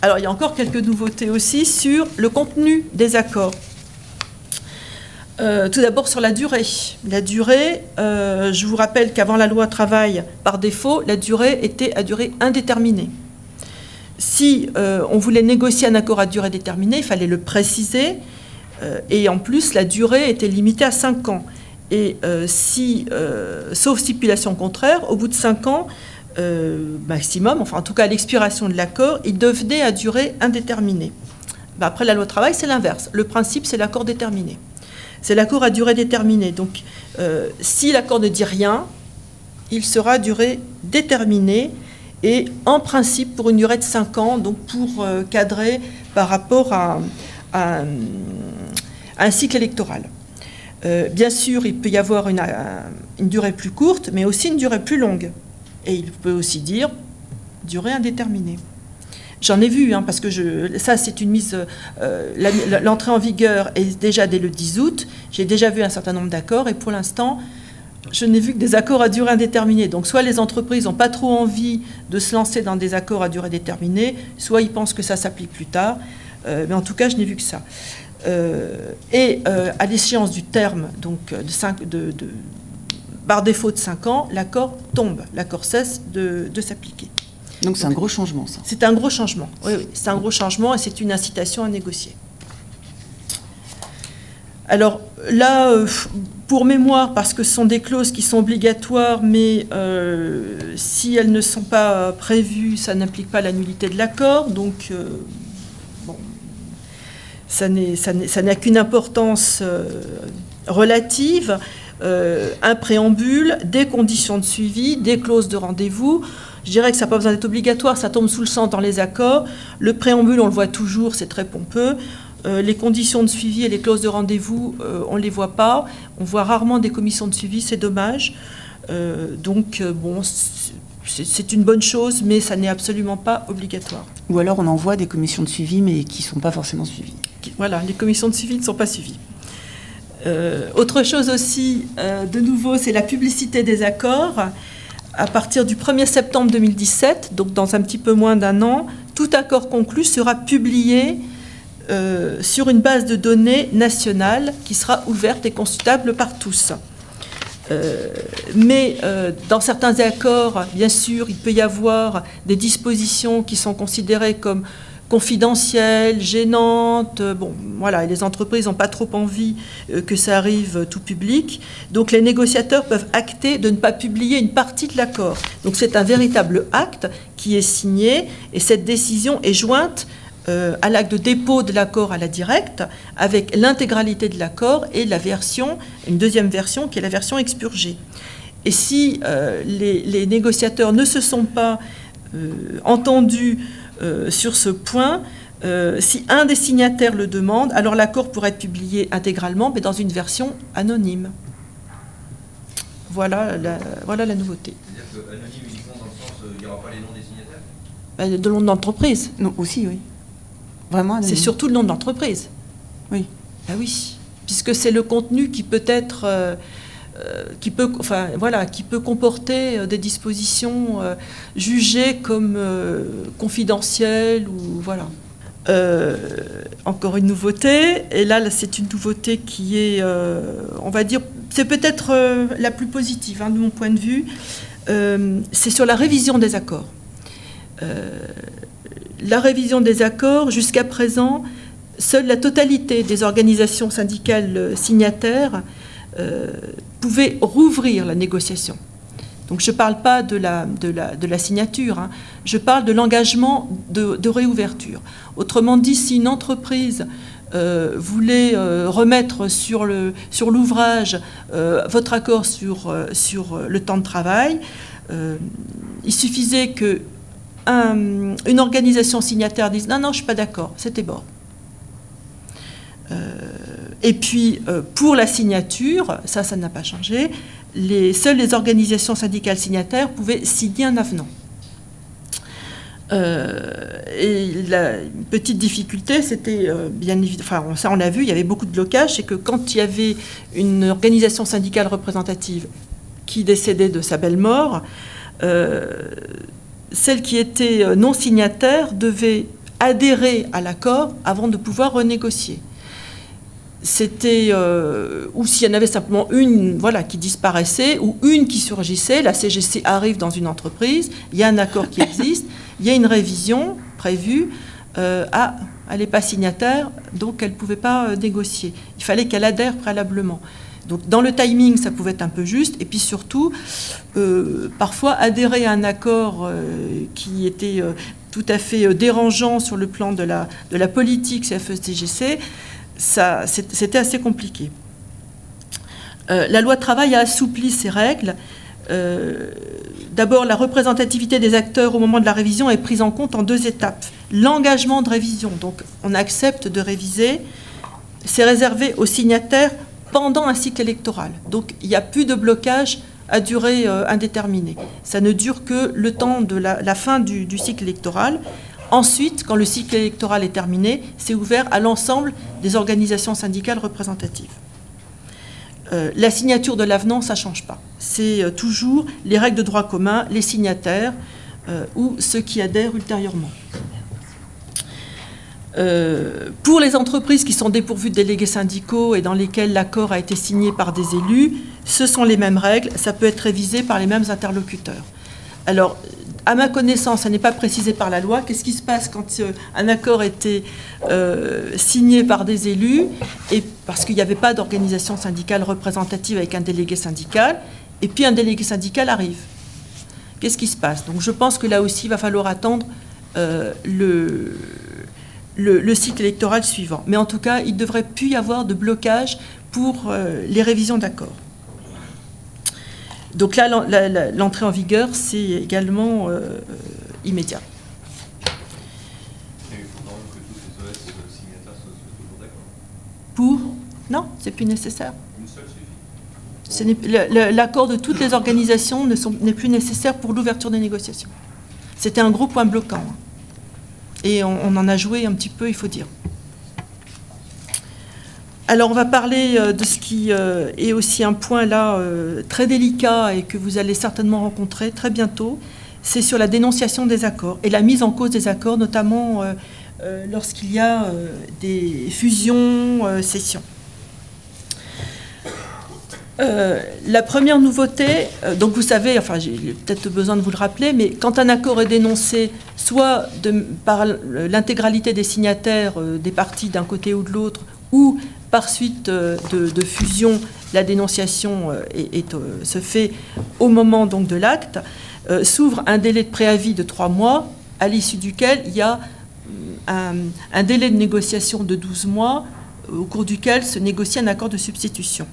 Alors, il y a encore quelques nouveautés aussi sur le contenu des accords. Tout d'abord sur la durée. La durée, je vous rappelle qu'avant la loi travail, par défaut, la durée était à durée indéterminée. Si on voulait négocier un accord à durée déterminée, il fallait le préciser, et en plus, la durée était limitée à 5 ans. Et sauf stipulation contraire, au bout de 5 ans, maximum, enfin en tout cas à l'expiration de l'accord, il devenait à durée indéterminée. Après la loi travail, c'est l'inverse. Le principe, c'est l'accord déterminé. C'est l'accord à durée déterminée. Donc, si l'accord ne dit rien, il sera à durée déterminée et en principe pour une durée de 5 ans, donc pour cadrer par rapport à un cycle électoral. Bien sûr, il peut y avoir une durée plus courte, mais aussi une durée plus longue. Et il peut aussi dire durée indéterminée. J'en ai vu, parce que ça c'est une mise... l'entrée en vigueur est déjà dès le 10 août. J'ai déjà vu un certain nombre d'accords et pour l'instant, je n'ai vu que des accords à durée indéterminée. Donc soit les entreprises n'ont pas trop envie de se lancer dans des accords à durée déterminée, soit ils pensent que ça s'applique plus tard. Mais en tout cas, je n'ai vu que ça. À l'échéance du terme, donc par défaut de 5 ans, l'accord tombe. L'accord cesse de s'appliquer. Donc c'est un gros changement, ça. C'est un gros changement, oui, c'est un gros changement et c'est une incitation à négocier. Alors là, pour mémoire, parce que ce sont des clauses qui sont obligatoires, mais si elles ne sont pas prévues, ça n'implique pas la nullité de l'accord, donc bon, ça n'a qu'une importance relative. Un préambule, des conditions de suivi, des clauses de rendez-vous. Je dirais que ça n'a pas besoin d'être obligatoire, ça tombe sous le sens dans les accords. Le préambule, on le voit toujours, c'est très pompeux. Les conditions de suivi et les clauses de rendez-vous, on ne les voit pas. On voit rarement des commissions de suivi, c'est dommage. Bon, c'est une bonne chose, mais ça n'est absolument pas obligatoire. Ou alors on envoie des commissions de suivi, mais qui ne sont pas forcément suivies. Voilà, les commissions de suivi ne sont pas suivies. Autre chose aussi, de nouveau, c'est la publicité des accords. À partir du 1er septembre 2017, donc dans un petit peu moins d'1 an, tout accord conclu sera publié sur une base de données nationale qui sera ouverte et consultable par tous. Mais dans certains accords, bien sûr, il peut y avoir des dispositions qui sont considérées comme confidentielles, gênantes. Bon, voilà, et les entreprises n'ont pas trop envie que ça arrive tout public. Donc les négociateurs peuvent acter de ne pas publier une partie de l'accord. Donc c'est un véritable acte qui est signé et cette décision est jointe à l'acte de dépôt de l'accord à la directe avec l'intégralité de l'accord et la version, une deuxième version qui est la version expurgée. Et si les négociateurs ne se sont pas entendus sur ce point, si un des signataires le demande, alors l'accord pourrait être publié intégralement, mais dans une version anonyme. Voilà la nouveauté. C'est-à-dire que anonyme uniquement dans le sens il n'y aura pas les noms des signataires ? De nom de l'entreprise. Non, aussi, oui. Vraiment anonyme. C'est surtout le nom de l'entreprise. Oui. Ah oui, puisque c'est le contenu qui peut être... qui peut comporter des dispositions jugées comme confidentielles ou voilà. Encore une nouveauté, et là c'est une nouveauté qui est, on va dire, c'est peut-être la plus positive de mon point de vue, c'est sur la révision des accords. La révision des accords, jusqu'à présent, seule la totalité des organisations syndicales signataires pouvait rouvrir la négociation. Donc je ne parle pas de la signature, je parle de l'engagement de réouverture. Autrement dit, si une entreprise voulait remettre sur l'ouvrage votre accord sur le temps de travail, il suffisait que une organisation signataire dise « Non, non, je ne suis pas d'accord, c'était bon ». Et puis, pour la signature, ça n'a pas changé, seules les organisations syndicales signataires pouvaient signer un avenant. Et la petite difficulté, c'était bien évidemment, enfin ça on l'a vu, il y avait beaucoup de blocages, c'est que quand il y avait une organisation syndicale représentative qui décédait de sa belle mort, celle qui était non signataire devait adhérer à l'accord avant de pouvoir renégocier. C'était, ou s'il y en avait simplement une qui disparaissait, ou une qui surgissait, la CGC arrive dans une entreprise, il y a un accord qui existe, il y a une révision prévue, elle n'est pas signataire, donc elle ne pouvait pas négocier. Il fallait qu'elle adhère préalablement. Donc dans le timing, ça pouvait être un peu juste, et puis surtout, parfois adhérer à un accord qui était tout à fait dérangeant sur le plan de la politique CFE-CGC, c'était assez compliqué. La loi travail a assoupli ces règles. D'abord, la représentativité des acteurs au moment de la révision est prise en compte en 2 étapes. L'engagement de révision, donc on accepte de réviser, c'est réservé aux signataires pendant un cycle électoral. Donc il n'y a plus de blocage à durée indéterminée. Ça ne dure que le temps de la fin du cycle électoral. Ensuite, quand le cycle électoral est terminé, c'est ouvert à l'ensemble des organisations syndicales représentatives. La signature de l'avenant, ça ne change pas. C'est toujours les règles de droit commun, les signataires ou ceux qui adhèrent ultérieurement. Pour les entreprises qui sont dépourvues de délégués syndicaux et dans lesquelles l'accord a été signé par des élus, ce sont les mêmes règles, ça peut être révisé par les mêmes interlocuteurs. Alors, à ma connaissance, ça n'est pas précisé par la loi. Qu'est-ce qui se passe quand un accord était signé par des élus, et parce qu'il n'y avait pas d'organisation syndicale représentative avec un délégué syndical, et puis un délégué syndical arrive? Qu'est-ce qui se passe? Donc je pense que là aussi, il va falloir attendre le cycle électoral suivant. Mais en tout cas, il ne devrait plus y avoir de blocage pour les révisions d'accords. Donc là, l'entrée en vigueur, c'est également immédiat. Et il faut quand même que tous les OS signataires soient toujours d'accord. Pour? Non, c'est plus nécessaire. Une seule suffit. L'accord de toutes les organisations n'est plus nécessaire pour l'ouverture des négociations. C'était un gros point bloquant. Hein. Et on en a joué un petit peu, il faut dire. Alors, on va parler de ce qui est aussi un point là très délicat et que vous allez certainement rencontrer très bientôt. C'est sur la dénonciation des accords et la mise en cause des accords, notamment lorsqu'il y a des fusions, sessions. La première nouveauté, donc vous savez, enfin j'ai peut-être besoin de vous le rappeler, mais quand un accord est dénoncé, soit par l'intégralité des signataires des parties d'un côté ou de l'autre, ou par suite de fusion, la dénonciation se fait au moment donc de l'acte, s'ouvre un délai de préavis de 3 mois, à l'issue duquel il y a un délai de négociation de 12 mois, au cours duquel se négocie un accord de substitution.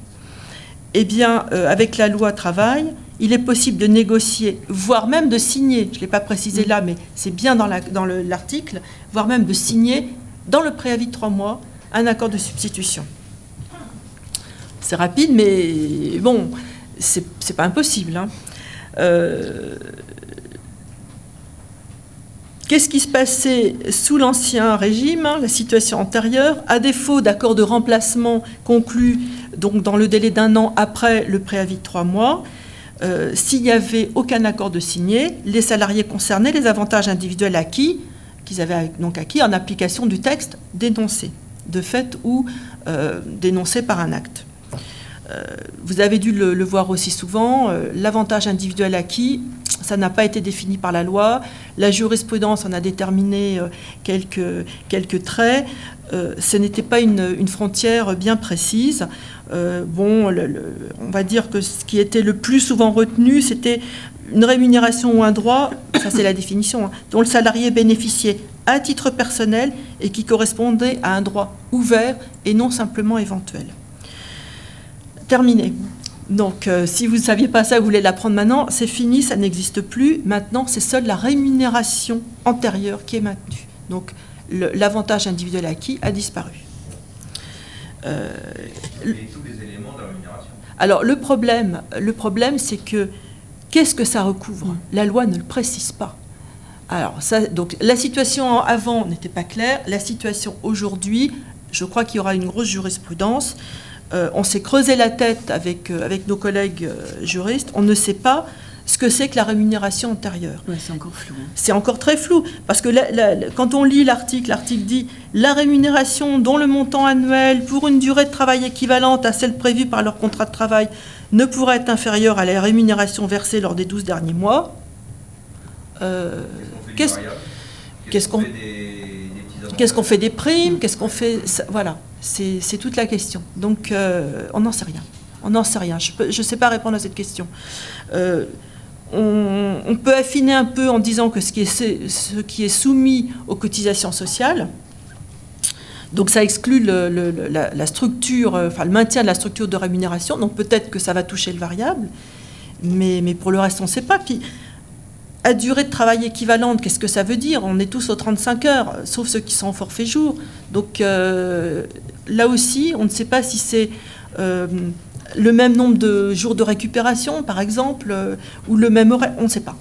Eh bien, avec la loi travail, il est possible de négocier, voire même de signer, je ne l'ai pas précisé là, mais c'est bien dans l'article, voire même de signer, dans le préavis de 3 mois, un accord de substitution. C'est rapide, mais bon, c'est pas impossible. Hein. Qu'est-ce qui se passait sous l'ancien régime, hein, la situation antérieure? À défaut d'accord de remplacement conclu donc dans le délai d'1 an après le préavis de 3 mois, s'il n'y avait aucun accord de signé, les salariés concernés, les avantages individuels acquis, qu'ils avaient donc acquis en application du texte dénoncé, de fait ou dénoncé par un acte. Vous avez dû le voir aussi souvent, l'avantage individuel acquis, ça n'a pas été défini par la loi, la jurisprudence en a déterminé quelques traits, ce n'était pas une frontière bien précise. On va dire que ce qui était le plus souvent retenu, c'était une rémunération ou un droit, ça c'est la définition, hein, dont le salarié bénéficiait à titre personnel et qui correspondait à un droit ouvert et non simplement éventuel. Terminé. Donc, si vous ne saviez pas ça, vous voulez l'apprendre maintenant, c'est fini, ça n'existe plus. Maintenant, c'est seule la rémunération antérieure qui est maintenue. Donc, l'avantage individuel acquis a disparu. Et tous les éléments de la rémunération. Alors, le problème, c'est que, qu'est-ce que ça recouvre? La loi ne le précise pas. Alors, donc, la situation avant n'était pas claire. La situation aujourd'hui, je crois qu'il y aura une grosse jurisprudence. On s'est creusé la tête avec nos collègues juristes. On ne sait pas ce que c'est que la rémunération antérieure. Ouais, c'est encore flou. Hein. C'est encore très flou, parce que quand on lit l'article dit « La rémunération dont le montant annuel pour une durée de travail équivalente à celle prévue par leur contrat de travail ne pourra être inférieure à la rémunération versée lors des 12 derniers mois. » Qu'est-ce qu'on fait des primes? Qu'est-ce qu'on fait? Voilà, c'est toute la question. Donc, on n'en sait rien. On n'en sait rien. Je ne sais pas répondre à cette question. On peut affiner un peu en disant que ce qui est soumis aux cotisations sociales, donc ça exclut la structure, enfin le maintien de la structure de rémunération, donc peut-être que ça va toucher le variable, mais pour le reste on ne sait pas. Puis, à durée de travail équivalente, qu'est-ce que ça veut dire? On est tous aux 35 heures, sauf ceux qui sont au forfait jour. Donc là aussi, on ne sait pas si c'est le même nombre de jours de récupération, par exemple, ou le même horaire, on ne sait pas.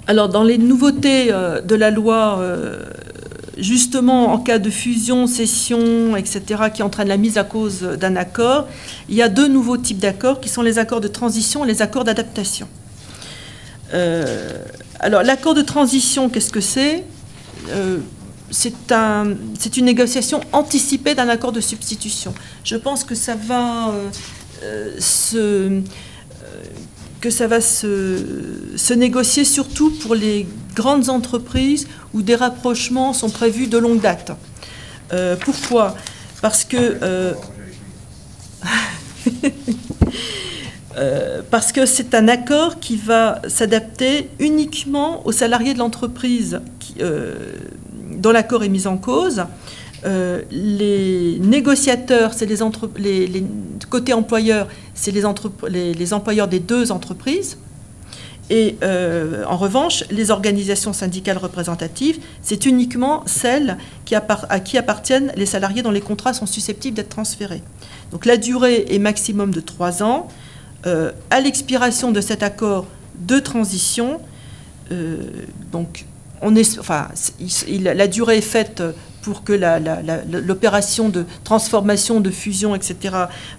Alors, dans les nouveautés de la loi, justement, en cas de fusion, cession, etc., qui entraînent la mise à cause d'un accord, il y a 2 nouveaux types d'accords, qui sont les accords de transition et les accords d'adaptation. Alors, l'accord de transition, qu'est-ce que c'est? C'est une négociation anticipée d'un accord de substitution. Je pense que ça va se négocier surtout pour les grandes entreprises où des rapprochements sont prévus de longue date. Pourquoi? Parce que c'est un accord qui va s'adapter uniquement aux salariés de l'entreprise dont l'accord est mis en cause. Les négociateurs, c'est les côté employeurs, c'est les employeurs des 2 entreprises. Et en revanche, les organisations syndicales représentatives, c'est uniquement celles à qui appartiennent les salariés dont les contrats sont susceptibles d'être transférés. Donc la durée est maximum de 3 ans. À l'expiration de cet accord de transition, la durée est faite pour que l'opération de transformation, de fusion, etc.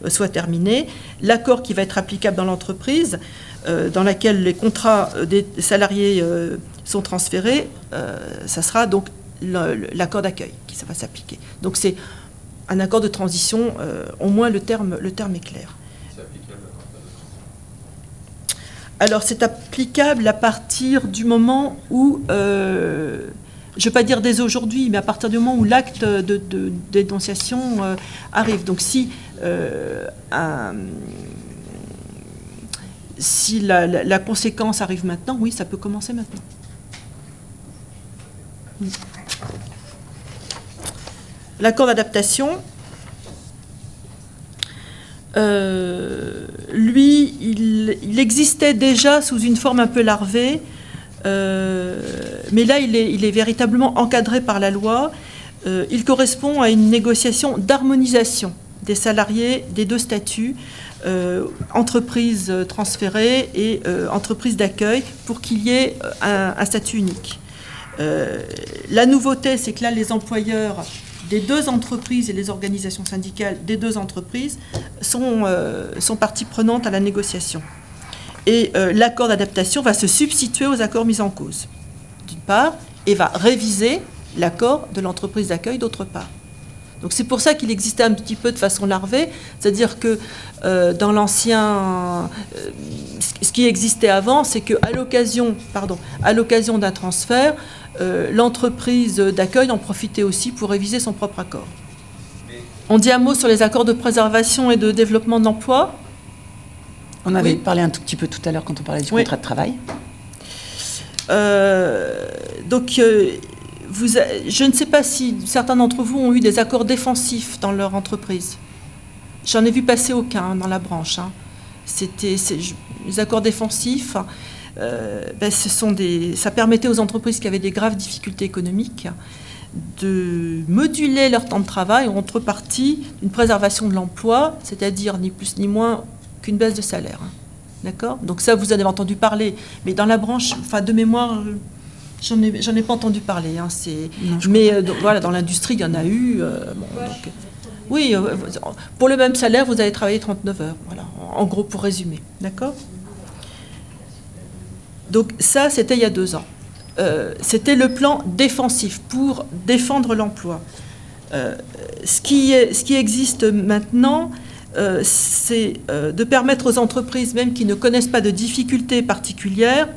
soit terminée. L'accord qui va être applicable dans l'entreprise, dans laquelle les contrats des salariés sont transférés, ça sera donc l'accord d'accueil qui va s'appliquer. Donc c'est un accord de transition, au moins le terme est clair. Alors, c'est applicable à partir du moment où, je ne vais pas dire dès aujourd'hui, mais à partir du moment où l'acte de dénonciation arrive. Donc, si la conséquence arrive maintenant, oui, ça peut commencer maintenant. L'accord d'adaptation, lui, il existait déjà sous une forme un peu larvée, mais là, il est véritablement encadré par la loi. Il correspond à une négociation d'harmonisation des salariés des 2 statuts, entreprise transférée et entreprise d'accueil, pour qu'il y ait un statut unique. La nouveauté, c'est que là, les employeurs des 2 entreprises et les organisations syndicales des 2 entreprises sont partie prenante à la négociation. Et l'accord d'adaptation va se substituer aux accords mis en cause, d'une part, et va réviser l'accord de l'entreprise d'accueil, d'autre part. Donc c'est pour ça qu'il existait un petit peu de façon larvée, c'est-à-dire que dans l'ancien... ce qui existait avant, c'est qu'à l'occasion d'un transfert, l'entreprise d'accueil en profitait aussi pour réviser son propre accord. On dit un mot sur les accords de préservation et de développement de l'emploi. On avait parlé un tout petit peu tout à l'heure quand on parlait du contrat de travail. Je ne sais pas si certains d'entre vous ont eu des accords défensifs dans leur entreprise. J'en ai vu passer aucun dans la branche. Les accords défensifs, ça permettait aux entreprises qui avaient des graves difficultés économiques de moduler leur temps de travail en contrepartie d'une préservation de l'emploi, c'est-à-dire ni plus ni moins qu'une baisse de salaire. D'accord ? Donc ça, vous en avez entendu parler. Mais dans la branche, de mémoire, j'en ai pas entendu parler. Voilà, dans l'industrie, il y en a eu. Oui, pour le même salaire, vous allez travailler 39 heures. Voilà, en gros, pour résumer. D'accord ? Donc ça, c'était il y a 2 ans. C'était le plan défensif pour défendre l'emploi. Ce qui existe maintenant, c'est de permettre aux entreprises, même qui ne connaissent pas de difficultés particulières,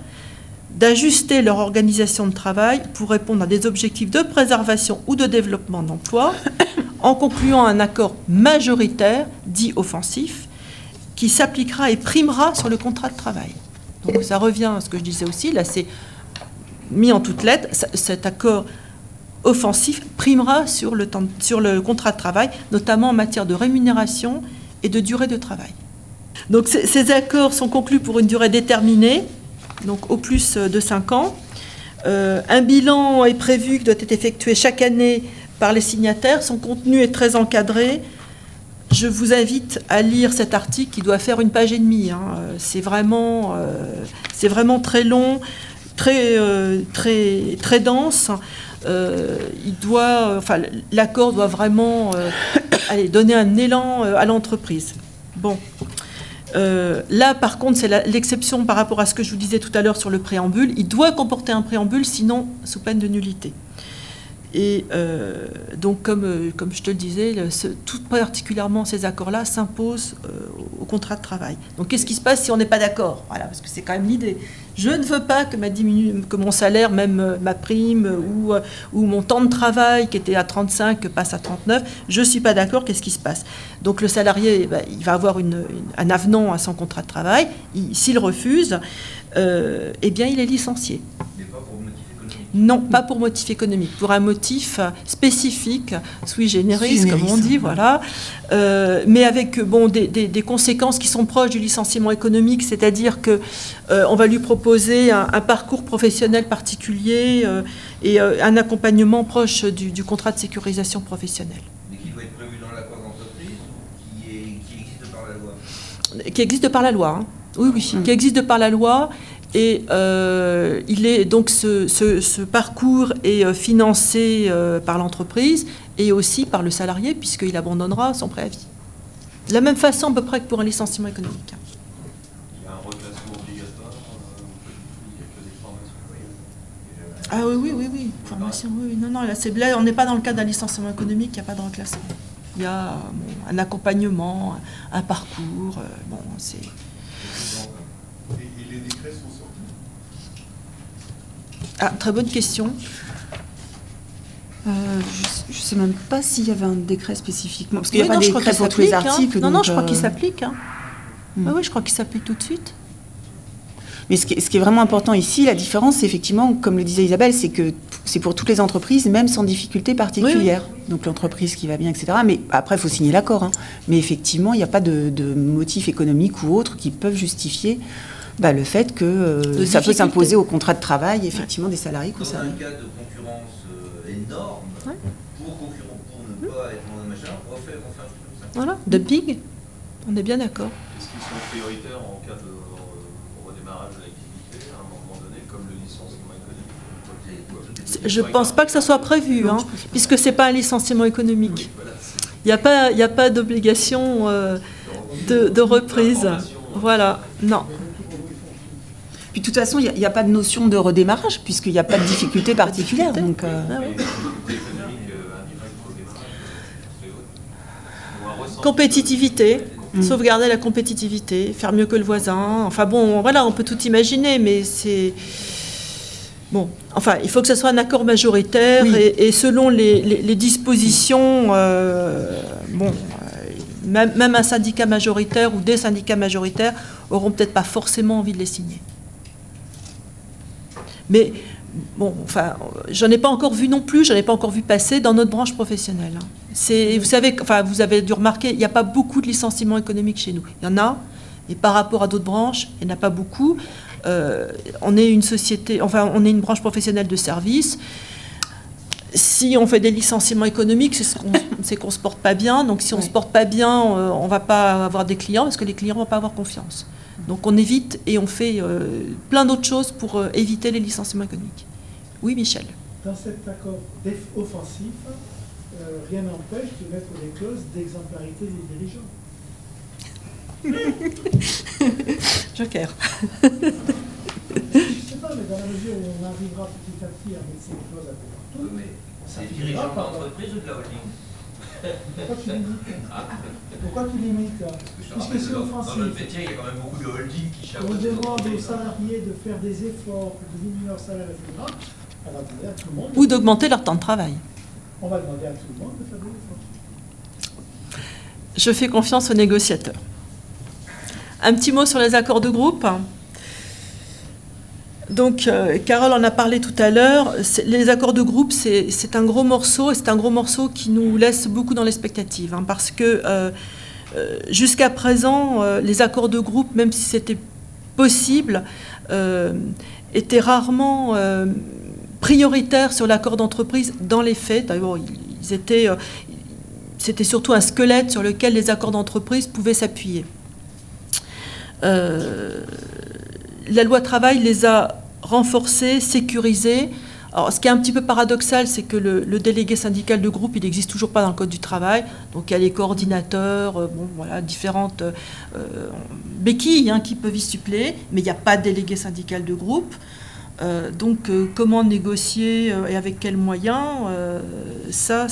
d'ajuster leur organisation de travail pour répondre à des objectifs de préservation ou de développement d'emploi en concluant un accord majoritaire, dit offensif, qui s'appliquera et primera sur le contrat de travail. Donc ça revient à ce que je disais aussi, là c'est mis en toutes lettres, cet accord offensif primera sur le contrat de travail, notamment en matière de rémunération et de durée de travail. Donc ces accords sont conclus pour une durée déterminée, donc au plus de 5 ans. Un bilan est prévu qui doit être effectué chaque année par les signataires. Son contenu est très encadré. Je vous invite à lire cet article qui doit faire 1,5 pages. C'est vraiment très long, très dense. L'accord doit vraiment donner un élan à l'entreprise. Bon. Là, par contre, c'est l'exception par rapport à ce que je vous disais tout à l'heure sur le préambule. Il doit comporter un préambule, sinon sous peine de nullité. Et donc, comme je te le disais, tout particulièrement ces accords-là s'imposent au contrat de travail. Donc, qu'est-ce qui se passe si on n'est pas d'accord? Voilà, parce que c'est quand même l'idée. Je ne veux pas que mon salaire, même ma prime ou mon temps de travail qui était à 35 passe à 39. Je ne suis pas d'accord, qu'est-ce qui se passe? Donc, le salarié, il va avoir un avenant à son contrat de travail. S'il refuse, eh bien, il est licencié. Non, pas pour motif économique, pour un motif spécifique, sui generis, comme on dit, voilà, mais avec des conséquences qui sont proches du licenciement économique, c'est-à-dire qu'on va lui proposer un parcours professionnel particulier et un accompagnement proche du contrat de sécurisation professionnelle. Mais qui doit être prévu dans l'accord d'entreprise ou qui existe par la loi? Qui existe par la loi, hein. Oui, qui existe par la loi. Et donc ce parcours est financé par l'entreprise et aussi par le salarié, puisqu'il abandonnera son préavis. De la même façon, à peu près que pour un licenciement économique. Il y a un reclassement obligatoire, il y a que des formations. Ah oui. Formation, oui. Non, là, on n'est pas dans le cadre d'un licenciement économique, il n'y a pas de reclassement. Il y a un accompagnement, un parcours, c'est... Et les décrets sont sortis? Ah, très bonne question. Je ne sais même pas s'il y avait un décret spécifiquement. Parce qu'il n'y Oui, a pas de je crois décret qu'il pour tous les s'applique, hein. articles. Non, donc, je crois qu'il s'applique. Hein. Hmm. Oui, je crois qu'il s'applique tout de suite. Mais ce qui est vraiment important ici, la différence, c'est effectivement, comme le disait Isabelle, c'est que c'est pour toutes les entreprises, même sans difficulté particulière. Oui. Donc l'entreprise qui va bien, etc. Mais après, il faut signer l'accord. Hein. Mais effectivement, il n'y a pas de motifs économiques ou autres qui peuvent justifier le fait que ça peut s'imposer au contrat de travail, effectivement, des salariés concernés. Dans un cas de concurrence énorme, pour ne pas être dans un machin, on fait un truc comme ça. Voilà, dumping, on est bien d'accord. Est-ce qu'ils sont prioritaires en cas de redémarrage de l'activité à un moment donné, comme le licenciement économique? Je ne pense pas que ça soit prévu, puisque ce n'est pas un licenciement économique. Il n'y a pas d'obligation de reprise. Voilà, non. Puis de toute façon, il n'y a pas de notion de redémarrage, puisqu'il n'y a pas de difficulté particulière. Donc, compétitivité, sauvegarder la compétitivité, faire mieux que le voisin. Enfin bon, voilà, on peut tout imaginer, mais c'est... Bon, enfin, il faut que ce soit un accord majoritaire et selon les dispositions, même un syndicat majoritaire ou des syndicats majoritaires auront peut-être pas forcément envie de les signer. Mais bon, enfin, j'en ai pas encore vu non plus, j'en ai pas encore vu passer dans notre branche professionnelle. Vous savez, enfin, vous avez dû remarquer, il n'y a pas beaucoup de licenciements économiques chez nous. Il y en a, mais par rapport à d'autres branches, il n'y en a pas beaucoup. On est une société, enfin, on est une branche professionnelle de service. Si on fait des licenciements économiques, c'est qu'on ne se porte pas bien. Donc, si on ne se porte pas bien, on ne va pas avoir des clients parce que les clients ne vont pas avoir confiance. Donc, on évite et on fait plein d'autres choses pour éviter les licenciements économiques. Oui, Michel. Dans cet accord offensif, rien n'empêche de mettre des clauses d'exemplarité des dirigeants. Joker. Je ne sais pas, mais dans la mesure où on arrivera petit à petit à mettre ces clauses à peu partout. Mais c'est dirigeant d'entreprise ou de la holding? Pourquoi tu limites là? Puisque c'est offensif. Dans notre métier, il y a quand même beaucoup de holdings qui chapeautent. On demande aux salariés de faire des efforts pour diminuer leur salaire, etc. On va demander à tout le monde. Ou d'augmenter leur temps de travail. On va demander à tout le monde de faire des efforts. je fais confiance aux négociateurs. Un petit mot sur les accords de groupe. Donc, Carole en a parlé tout à l'heure. Les accords de groupe, c'est un gros morceau, et c'est un gros morceau qui nous laisse beaucoup dans l'expectative, hein, parce que jusqu'à présent, les accords de groupe, même si c'était possible, étaient rarement prioritaires sur l'accord d'entreprise dans les faits. D'abord, c'était surtout un squelette sur lequel les accords d'entreprise pouvaient s'appuyer. La loi travail les a renforcés, sécurisés. Alors, ce qui est un petit peu paradoxal, c'est que le délégué syndical de groupe, il n'existe toujours pas dans le Code du travail. Donc, il y a les coordinateurs, bon, voilà, différentes béquilles, hein, qui peuvent y suppléer, mais il n'y a pas de délégué syndical de groupe. Donc, comment négocier et avec quels moyens, ça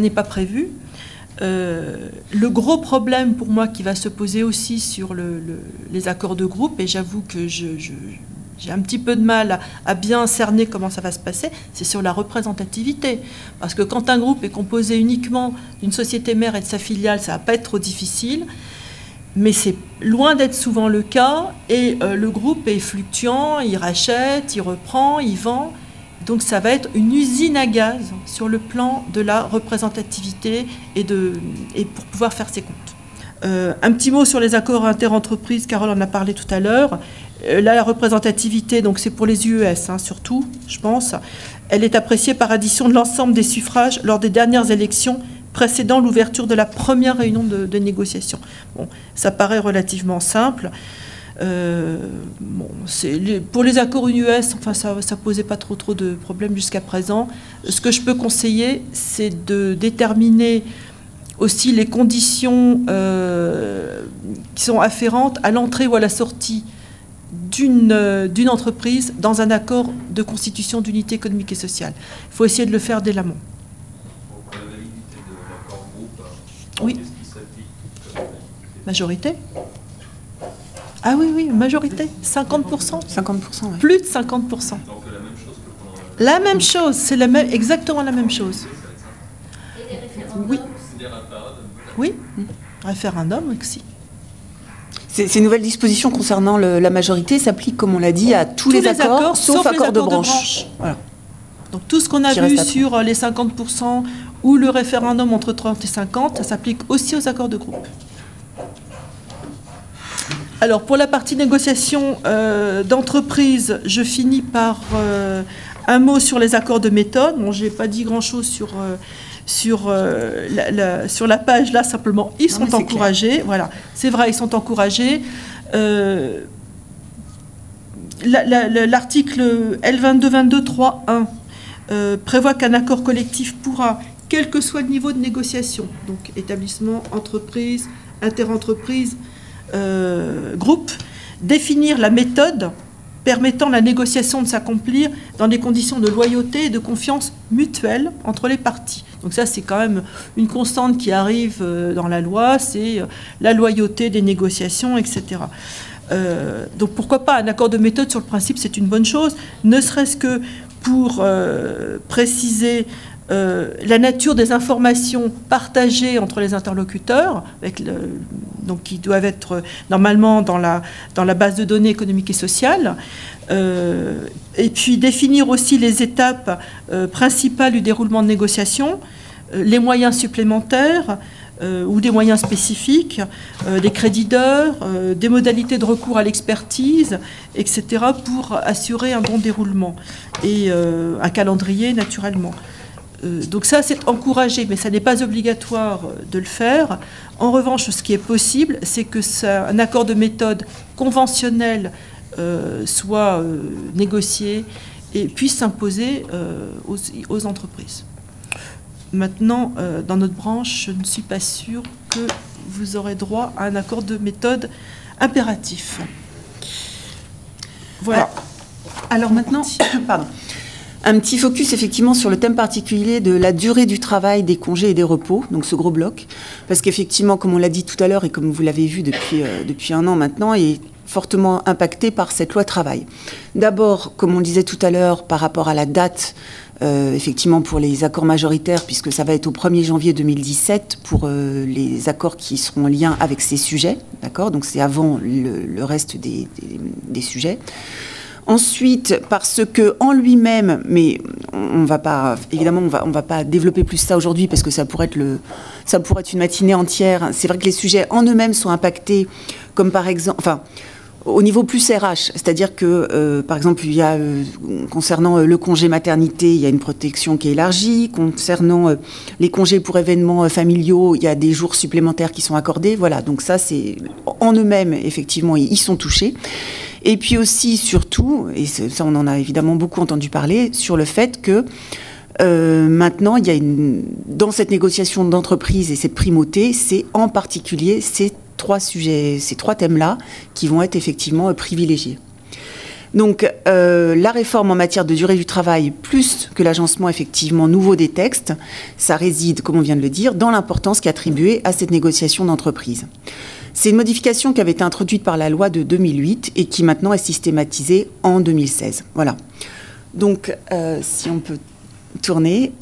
n'est pas prévu. Le gros problème pour moi qui va se poser aussi sur les accords de groupe, et j'avoue que j'ai un petit peu de mal à bien cerner comment ça va se passer, c'est sur la représentativité. Parce que quand un groupe est composé uniquement d'une société mère et de sa filiale, ça ne va pas être trop difficile. Mais c'est loin d'être souvent le cas. Et le groupe est fluctuant, il rachète, il reprend, il vend. Donc ça va être une usine à gaz sur le plan de la représentativité et pour pouvoir faire ses comptes. Un petit mot sur les accords interentreprises, Carole en a parlé tout à l'heure. Là, la représentativité, donc c'est pour les UES, hein, surtout, je pense. Elle est appréciée par addition de l'ensemble des suffrages lors des dernières élections précédant l'ouverture de la première réunion de négociation. Bon, ça paraît relativement simple. Bon, pour les accords UES, enfin, ça ne posait pas trop de problèmes jusqu'à présent. Ce que je peux conseiller, c'est de déterminer aussi les conditions qui sont afférentes à l'entrée ou à la sortie d'une entreprise dans un accord de constitution d'unité économique et sociale. Il faut essayer de le faire dès l'amont. Pour la validité de l'accord groupe, oui. Qu'est-ce qui s'applique comme majorité? Ah oui, majorité, 50%. 50%, oui. Plus de 50%. Donc la même chose que pendant la même chose, c'est exactement la même chose. Et des référendums. Oui. des référendums. Oui, référendum aussi. Ces nouvelles dispositions concernant la majorité s'appliquent, comme on l'a dit, à tous les accords sauf les accords de accords branche. Voilà. Donc tout ce qu'on a vu sur les 50% ou le référendum entre 30 et 50, ça s'applique aussi aux accords de groupe. Alors pour la partie négociation d'entreprise, je finis par un mot sur les accords de méthode. Bon, je n'ai pas dit grand-chose sur la page là, simplement ils sont encouragés. Clair. Voilà, c'est vrai, ils sont encouragés. L'article L2222.3.1 prévoit qu'un accord collectif pourra, quel que soit le niveau de négociation, donc établissement, entreprise, interentreprise, groupe, définir la méthode permettant la négociation de s'accomplir dans des conditions de loyauté et de confiance mutuelle entre les parties. Donc ça, c'est quand même une constante qui arrive dans la loi, c'est la loyauté des négociations, etc. Donc pourquoi pas un accord de méthode sur le principe, c'est une bonne chose, ne serait-ce que pour préciser la nature des informations partagées entre les interlocuteurs, donc qui doivent être normalement dans la base de données économiques et sociales, et puis définir aussi les étapes principales du déroulement de négociation, les moyens supplémentaires ou des moyens spécifiques, des crédits d'heures, des modalités de recours à l'expertise, etc., pour assurer un bon déroulement, et un calendrier naturellement. Donc ça, c'est encouragé, mais ça n'est pas obligatoire de le faire. En revanche, ce qui est possible, c'est que un accord de méthode conventionnel soit négocié et puisse s'imposer aux entreprises. Maintenant, dans notre branche, je ne suis pas sûre que vous aurez droit à un accord de méthode impératif. Voilà. Alors maintenant, pardon. Un petit focus effectivement sur le thème particulier de la durée du travail, des congés et des repos, donc ce gros bloc. Parce qu'effectivement, comme on l'a dit tout à l'heure et comme vous l'avez vu depuis un an maintenant, il fortement impactés par cette loi travail. D'abord, comme on le disait tout à l'heure, par rapport à la date, effectivement pour les accords majoritaires, puisque ça va être au 1er janvier 2017 pour les accords qui seront en lien avec ces sujets, d'accord ? Donc c'est avant le reste des sujets. Ensuite, parce que en lui-même, mais on va pas, évidemment, on va pas développer plus ça aujourd'hui parce que ça pourrait être une matinée entière. C'est vrai que les sujets en eux-mêmes sont impactés, comme par exemple, enfin, au niveau plus RH, c'est-à-dire que, par exemple, il y a concernant le congé maternité, il y a une protection qui est élargie. Concernant les congés pour événements familiaux, il y a des jours supplémentaires qui sont accordés. Voilà, donc ça, c'est en eux-mêmes, effectivement, ils sont touchés. Et puis aussi, surtout, et ça on en a évidemment beaucoup entendu parler, sur le fait que maintenant, il y a dans cette négociation d'entreprise et cette primauté, c'est en particulier ces trois sujets, ces trois thèmes-là qui vont être effectivement privilégiés. Donc, la réforme en matière de durée du travail, plus que l'agencement effectivement nouveau des textes, ça réside, comme on vient de le dire, dans l'importance qui est attribuée à cette négociation d'entreprise. C'est une modification qui avait été introduite par la loi de 2008 et qui maintenant est systématisée en 2016. Voilà. Donc, si on peut tourner,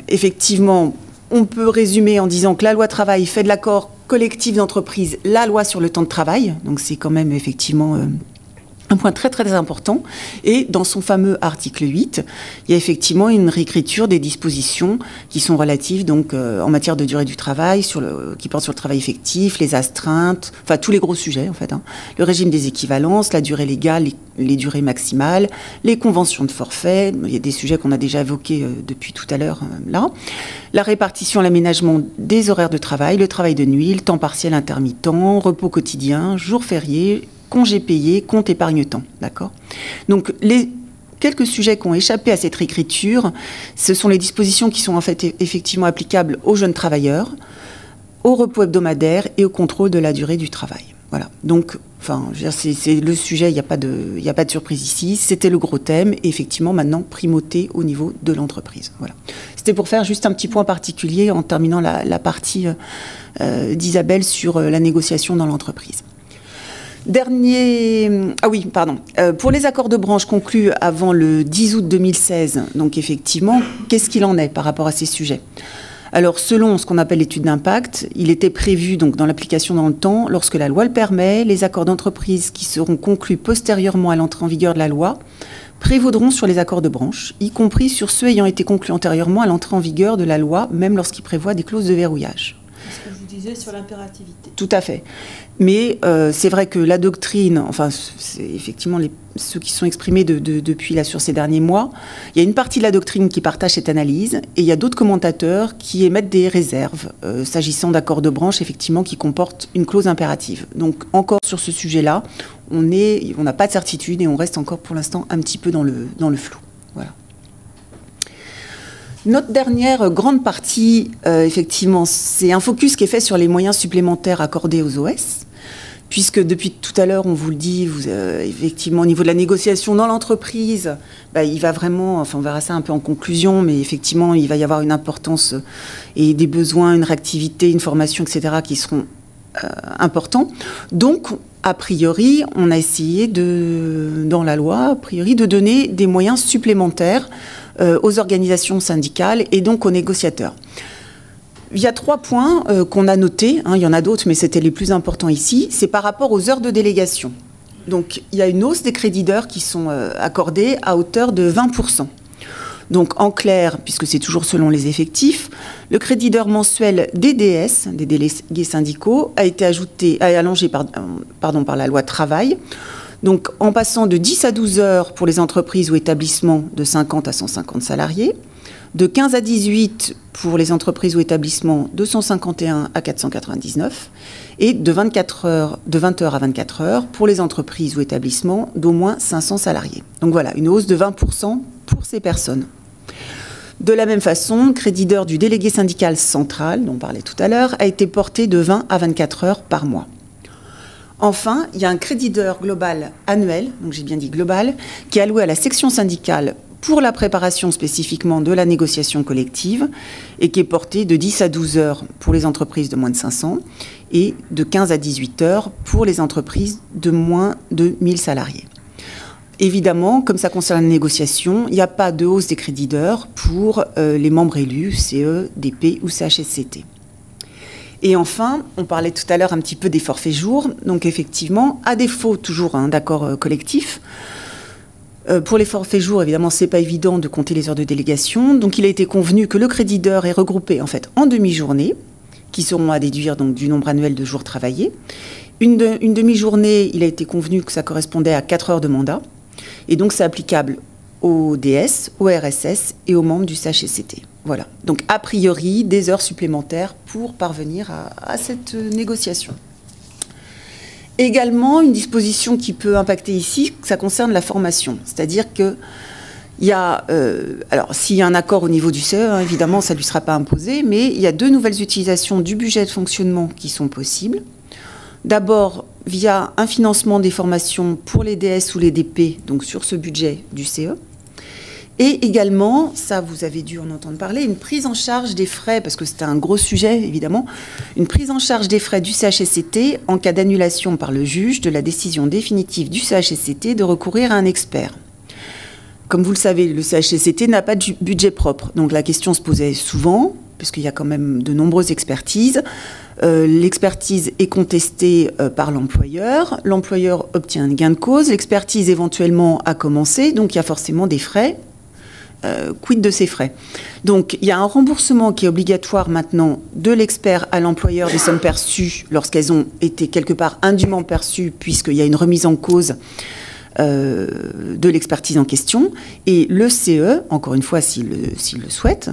effectivement, on peut résumer en disant que la loi travail fait de l'accord collectif d'entreprise la loi sur le temps de travail. Donc, c'est quand même effectivement un point très très important. Et dans son fameux article 8, il y a effectivement une réécriture des dispositions qui sont relatives donc en matière de durée du travail, qui portent sur le travail effectif, les astreintes, enfin tous les gros sujets en fait. Le régime des équivalences, la durée légale, les durées maximales, les conventions de forfait. Il y a des sujets qu'on a déjà évoqués depuis tout à l'heure là. La répartition, l'aménagement des horaires de travail, le travail de nuit, le temps partiel intermittent, repos quotidien, jours fériés, congés payés, compte épargne-temps, d'accord ? Donc, les quelques sujets qui ont échappé à cette réécriture, ce sont les dispositions qui sont en fait effectivement applicables aux jeunes travailleurs, au repos hebdomadaire et au contrôle de la durée du travail. Voilà. Donc, enfin, je veux dire, c'est le sujet, il n'y a pas de surprise ici. C'était le gros thème, et effectivement, maintenant, primauté au niveau de l'entreprise. Voilà. C'était pour faire juste un petit point particulier en terminant la partie d'Isabelle sur la négociation dans l'entreprise. Pour les accords de branche conclus avant le 10 août 2016, donc effectivement, qu'est-ce qu'il en est par rapport à ces sujets ? Alors, selon ce qu'on appelle l'étude d'impact, il était prévu donc dans l'application dans le temps, lorsque la loi le permet, les accords d'entreprise qui seront conclus postérieurement à l'entrée en vigueur de la loi prévaudront sur les accords de branche, y compris sur ceux ayant été conclus antérieurement à l'entrée en vigueur de la loi, même lorsqu'ils prévoient des clauses de verrouillage. C'est ce que je vous disais sur l'impérativité. Tout à fait. Mais c'est vrai que la doctrine, enfin, c'est effectivement ceux qui sont exprimés depuis là sur ces derniers mois, il y a une partie de la doctrine qui partage cette analyse et il y a d'autres commentateurs qui émettent des réserves s'agissant d'accords de branche, effectivement, qui comportent une clause impérative. Donc, encore sur ce sujet-là, on n'a pas de certitude et on reste encore pour l'instant un petit peu dans le flou. Voilà. Notre dernière grande partie, effectivement, c'est un focus qui est fait sur les moyens supplémentaires accordés aux OS, puisque depuis tout à l'heure, on vous le dit, effectivement, au niveau de la négociation dans l'entreprise, il va vraiment, enfin on verra ça un peu en conclusion, mais effectivement, il va y avoir une importance et des besoins, une réactivité, une formation, etc., qui seront importants. Donc, a priori, on a essayé dans la loi, a priori, de donner des moyens supplémentaires aux organisations syndicales et donc aux négociateurs. Il y a 3 points qu'on a notés, il y en a d'autres, mais c'était les plus importants ici, c'est par rapport aux heures de délégation. Donc, il y a une hausse des crédits d'heures qui sont accordés à hauteur de 20%. Donc, en clair, puisque c'est toujours selon les effectifs, le crédit d'heure mensuel des DS, des délégués syndicaux, a été allongé par la loi travail. Donc, en passant de 10 à 12 heures pour les entreprises ou établissements de 50 à 150 salariés, de 15 à 18 pour les entreprises ou établissements de 151 à 499, et de 20 heures à 24 heures pour les entreprises ou établissements d'au moins 500 salariés. Donc voilà, une hausse de 20% pour ces personnes. De la même façon, le crédit d'heure du délégué syndical central, dont on parlait tout à l'heure, a été porté de 20 à 24 heures par mois. Enfin, il y a un crédit d'heure global annuel, donc j'ai bien dit global, qui est alloué à la section syndicale pour la préparation spécifiquement de la négociation collective et qui est portée de 10 à 12 heures pour les entreprises de moins de 500 et de 15 à 18 heures pour les entreprises de moins de 1000 salariés. Évidemment, comme ça concerne la négociation, il n'y a pas de hausse des crédits d'heures pour les membres élus, CE, DP ou CHSCT. Et enfin, on parlait tout à l'heure un petit peu des forfaits jours. Donc effectivement, à défaut toujours d'accord collectif, pour les forfaits jours, évidemment, ce n'est pas évident de compter les heures de délégation. Donc il a été convenu que le crédit d'heure est regroupé en fait en demi-journées, qui seront à déduire donc, du nombre annuel de jours travaillés. Une demi-journée, il a été convenu que ça correspondait à 4 heures de mandat. Et donc c'est applicable aux DS, aux RSS et aux membres du CHSCT. Voilà. Donc, a priori, des heures supplémentaires pour parvenir à cette négociation. Également, une disposition qui peut impacter ici, ça concerne la formation. C'est-à-dire que il y a, alors, s'il y a un accord au niveau du CE, évidemment, ça ne lui sera pas imposé, mais il y a 2 nouvelles utilisations du budget de fonctionnement qui sont possibles. D'abord, via un financement des formations pour les DS ou les DP, donc sur ce budget du CE. Et également, ça vous avez dû en entendre parler, une prise en charge des frais, parce que c'était un gros sujet évidemment, une prise en charge des frais du CHSCT en cas d'annulation par le juge de la décision définitive du CHSCT de recourir à un expert. Comme vous le savez, le CHSCT n'a pas de budget propre, donc la question se posait souvent, parce qu'il y a quand même de nombreuses expertises. L'expertise est contestée par l'employeur obtient un gain de cause, l'expertise éventuellement a commencé, donc il y a forcément des frais. Quid de ces frais? Donc, il y a un remboursement qui est obligatoire maintenant de l'expert à l'employeur des sommes perçues lorsqu'elles ont été quelque part indûment perçues, puisqu'il y a une remise en cause de l'expertise en question. Et le CE, encore une fois, s'il le souhaite,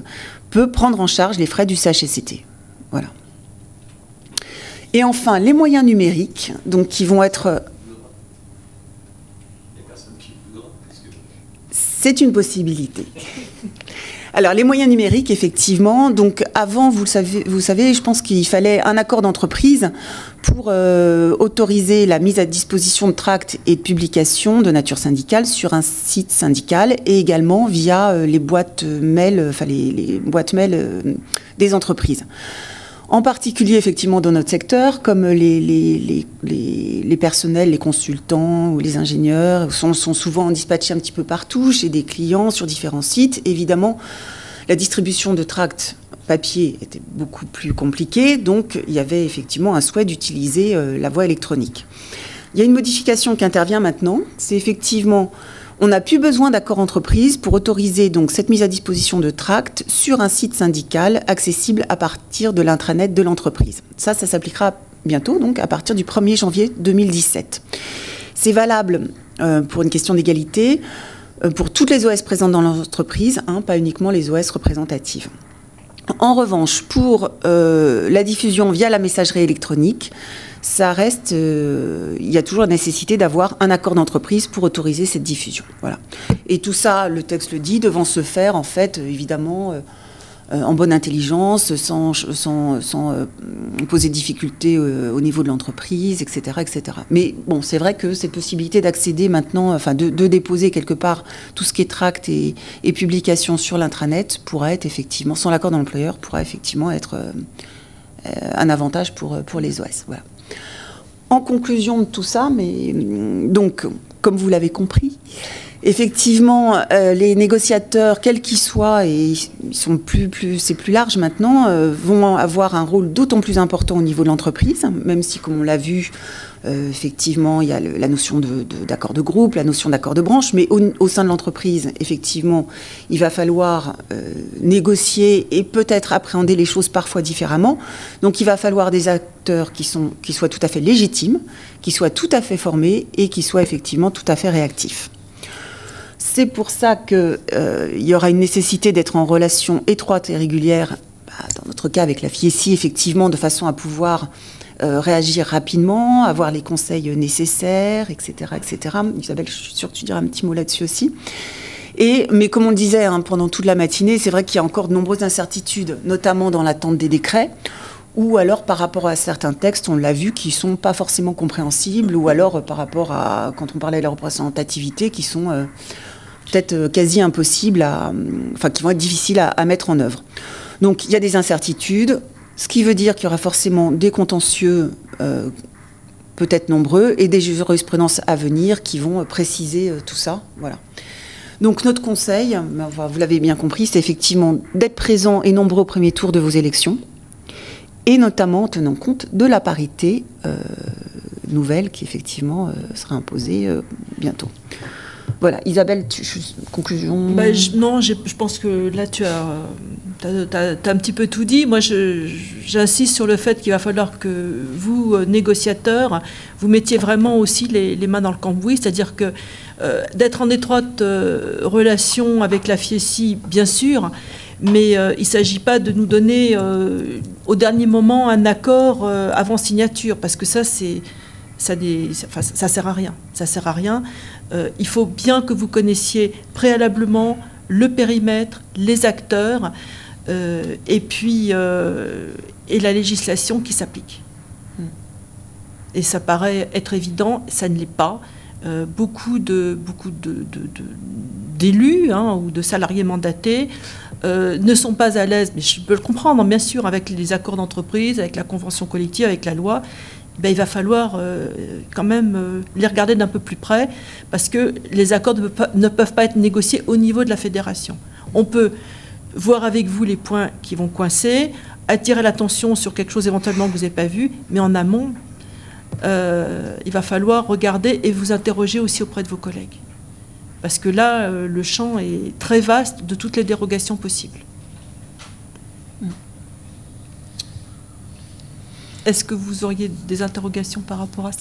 peut prendre en charge les frais du CHSCT. Voilà. Et enfin, les moyens numériques, donc qui vont être... C'est une possibilité. Alors, les moyens numériques, effectivement, donc avant, vous savez, je pense qu'il fallait un accord d'entreprise pour autoriser la mise à disposition de tracts et de publications de nature syndicale sur un site syndical et également via les boîtes mail, enfin les boîtes mail des entreprises. En particulier, effectivement, dans notre secteur, comme les personnels, les consultants ou les ingénieurs sont souvent dispatchés un petit peu partout, chez des clients, sur différents sites. Évidemment, la distribution de tracts papier était beaucoup plus compliquée, donc il y avait effectivement un souhait d'utiliser la voie électronique. Il y a une modification qui intervient maintenant, c'est effectivement... On n'a plus besoin d'accord entreprise pour autoriser donc cette mise à disposition de tracts sur un site syndical accessible à partir de l'intranet de l'entreprise. Ça s'appliquera bientôt, donc à partir du 1er janvier 2017. C'est valable pour une question d'égalité pour toutes les OS présentes dans l'entreprise, pas uniquement les OS représentatives. En revanche, pour la diffusion via la messagerie électronique, ça reste, il y a toujours la nécessité d'avoir un accord d'entreprise pour autoriser cette diffusion. Voilà. Et tout ça, le texte le dit, devant se faire, en fait, évidemment, en bonne intelligence, sans poser de difficultés au niveau de l'entreprise, etc., etc. Mais bon, c'est vrai que cette possibilité d'accéder maintenant, enfin de déposer quelque part tout ce qui est tract et publication sur l'intranet pourra être effectivement, sans l'accord de l'employeur, pourra effectivement être un avantage pour les OS. Voilà. En conclusion de tout ça, mais donc, comme vous l'avez compris, effectivement, les négociateurs, quels qu'ils soient, et ils sont c'est plus large maintenant, vont avoir un rôle d'autant plus important au niveau de l'entreprise, même si, comme on l'a vu, effectivement, il y a la notion d'accord de groupe, la notion d'accord de branche, mais au sein de l'entreprise, effectivement, il va falloir négocier et peut-être appréhender les choses parfois différemment. Donc, il va falloir des acteurs qui soient tout à fait légitimes, qui soient tout à fait formés et qui soient effectivement tout à fait réactifs. C'est pour ça qu'il y aura une nécessité d'être en relation étroite et régulière, dans notre cas avec la FIECI, effectivement, de façon à pouvoir réagir rapidement, avoir les conseils nécessaires, etc., etc. Isabelle, je suis sûre que tu diras un petit mot là-dessus aussi. Mais comme on le disait pendant toute la matinée, c'est vrai qu'il y a encore de nombreuses incertitudes, notamment dans l'attente des décrets, ou alors par rapport à certains textes, on l'a vu, qui ne sont pas forcément compréhensibles, ou alors par rapport à, quand on parlait de la représentativité, qui sont peut-être quasi impossibles, enfin qui vont être difficiles à mettre en œuvre. Donc il y a des incertitudes, ce qui veut dire qu'il y aura forcément des contentieux peut-être nombreux et des jurisprudences à venir qui vont préciser tout ça. Voilà. Donc notre conseil, vous l'avez bien compris, c'est effectivement d'être présent et nombreux au premier tour de vos élections, et notamment en tenant compte de la parité nouvelle qui effectivement sera imposée bientôt. Voilà, Isabelle, conclusion. Non, je pense que là tu as un petit peu tout dit. Moi, j'insiste sur le fait qu'il va falloir que vous, négociateurs, vous mettiez vraiment aussi les mains dans le cambouis, c'est-à-dire que d'être en étroite relation avec la FIECI, bien sûr, mais il ne s'agit pas de nous donner au dernier moment un accord avant signature, parce que ça sert à rien. Ça sert à rien. Il faut bien que vous connaissiez préalablement le périmètre, les acteurs, et puis et la législation qui s'applique. Et ça paraît être évident, ça ne l'est pas. Beaucoup d'élus ou de salariés mandatés ne sont pas à l'aise, mais je peux le comprendre, bien sûr, avec les accords d'entreprise, avec la convention collective, avec la loi. Il va falloir quand même les regarder d'un peu plus près, parce que les accords ne peuvent pas être négociés au niveau de la fédération. On peut voir avec vous les points qui vont coincer, attirer l'attention sur quelque chose éventuellement que vous n'avez pas vu, mais en amont, il va falloir regarder et vous interroger aussi auprès de vos collègues. Parce que là, le champ est très vaste de toutes les dérogations possibles. Est-ce que vous auriez des interrogations par rapport à ça ?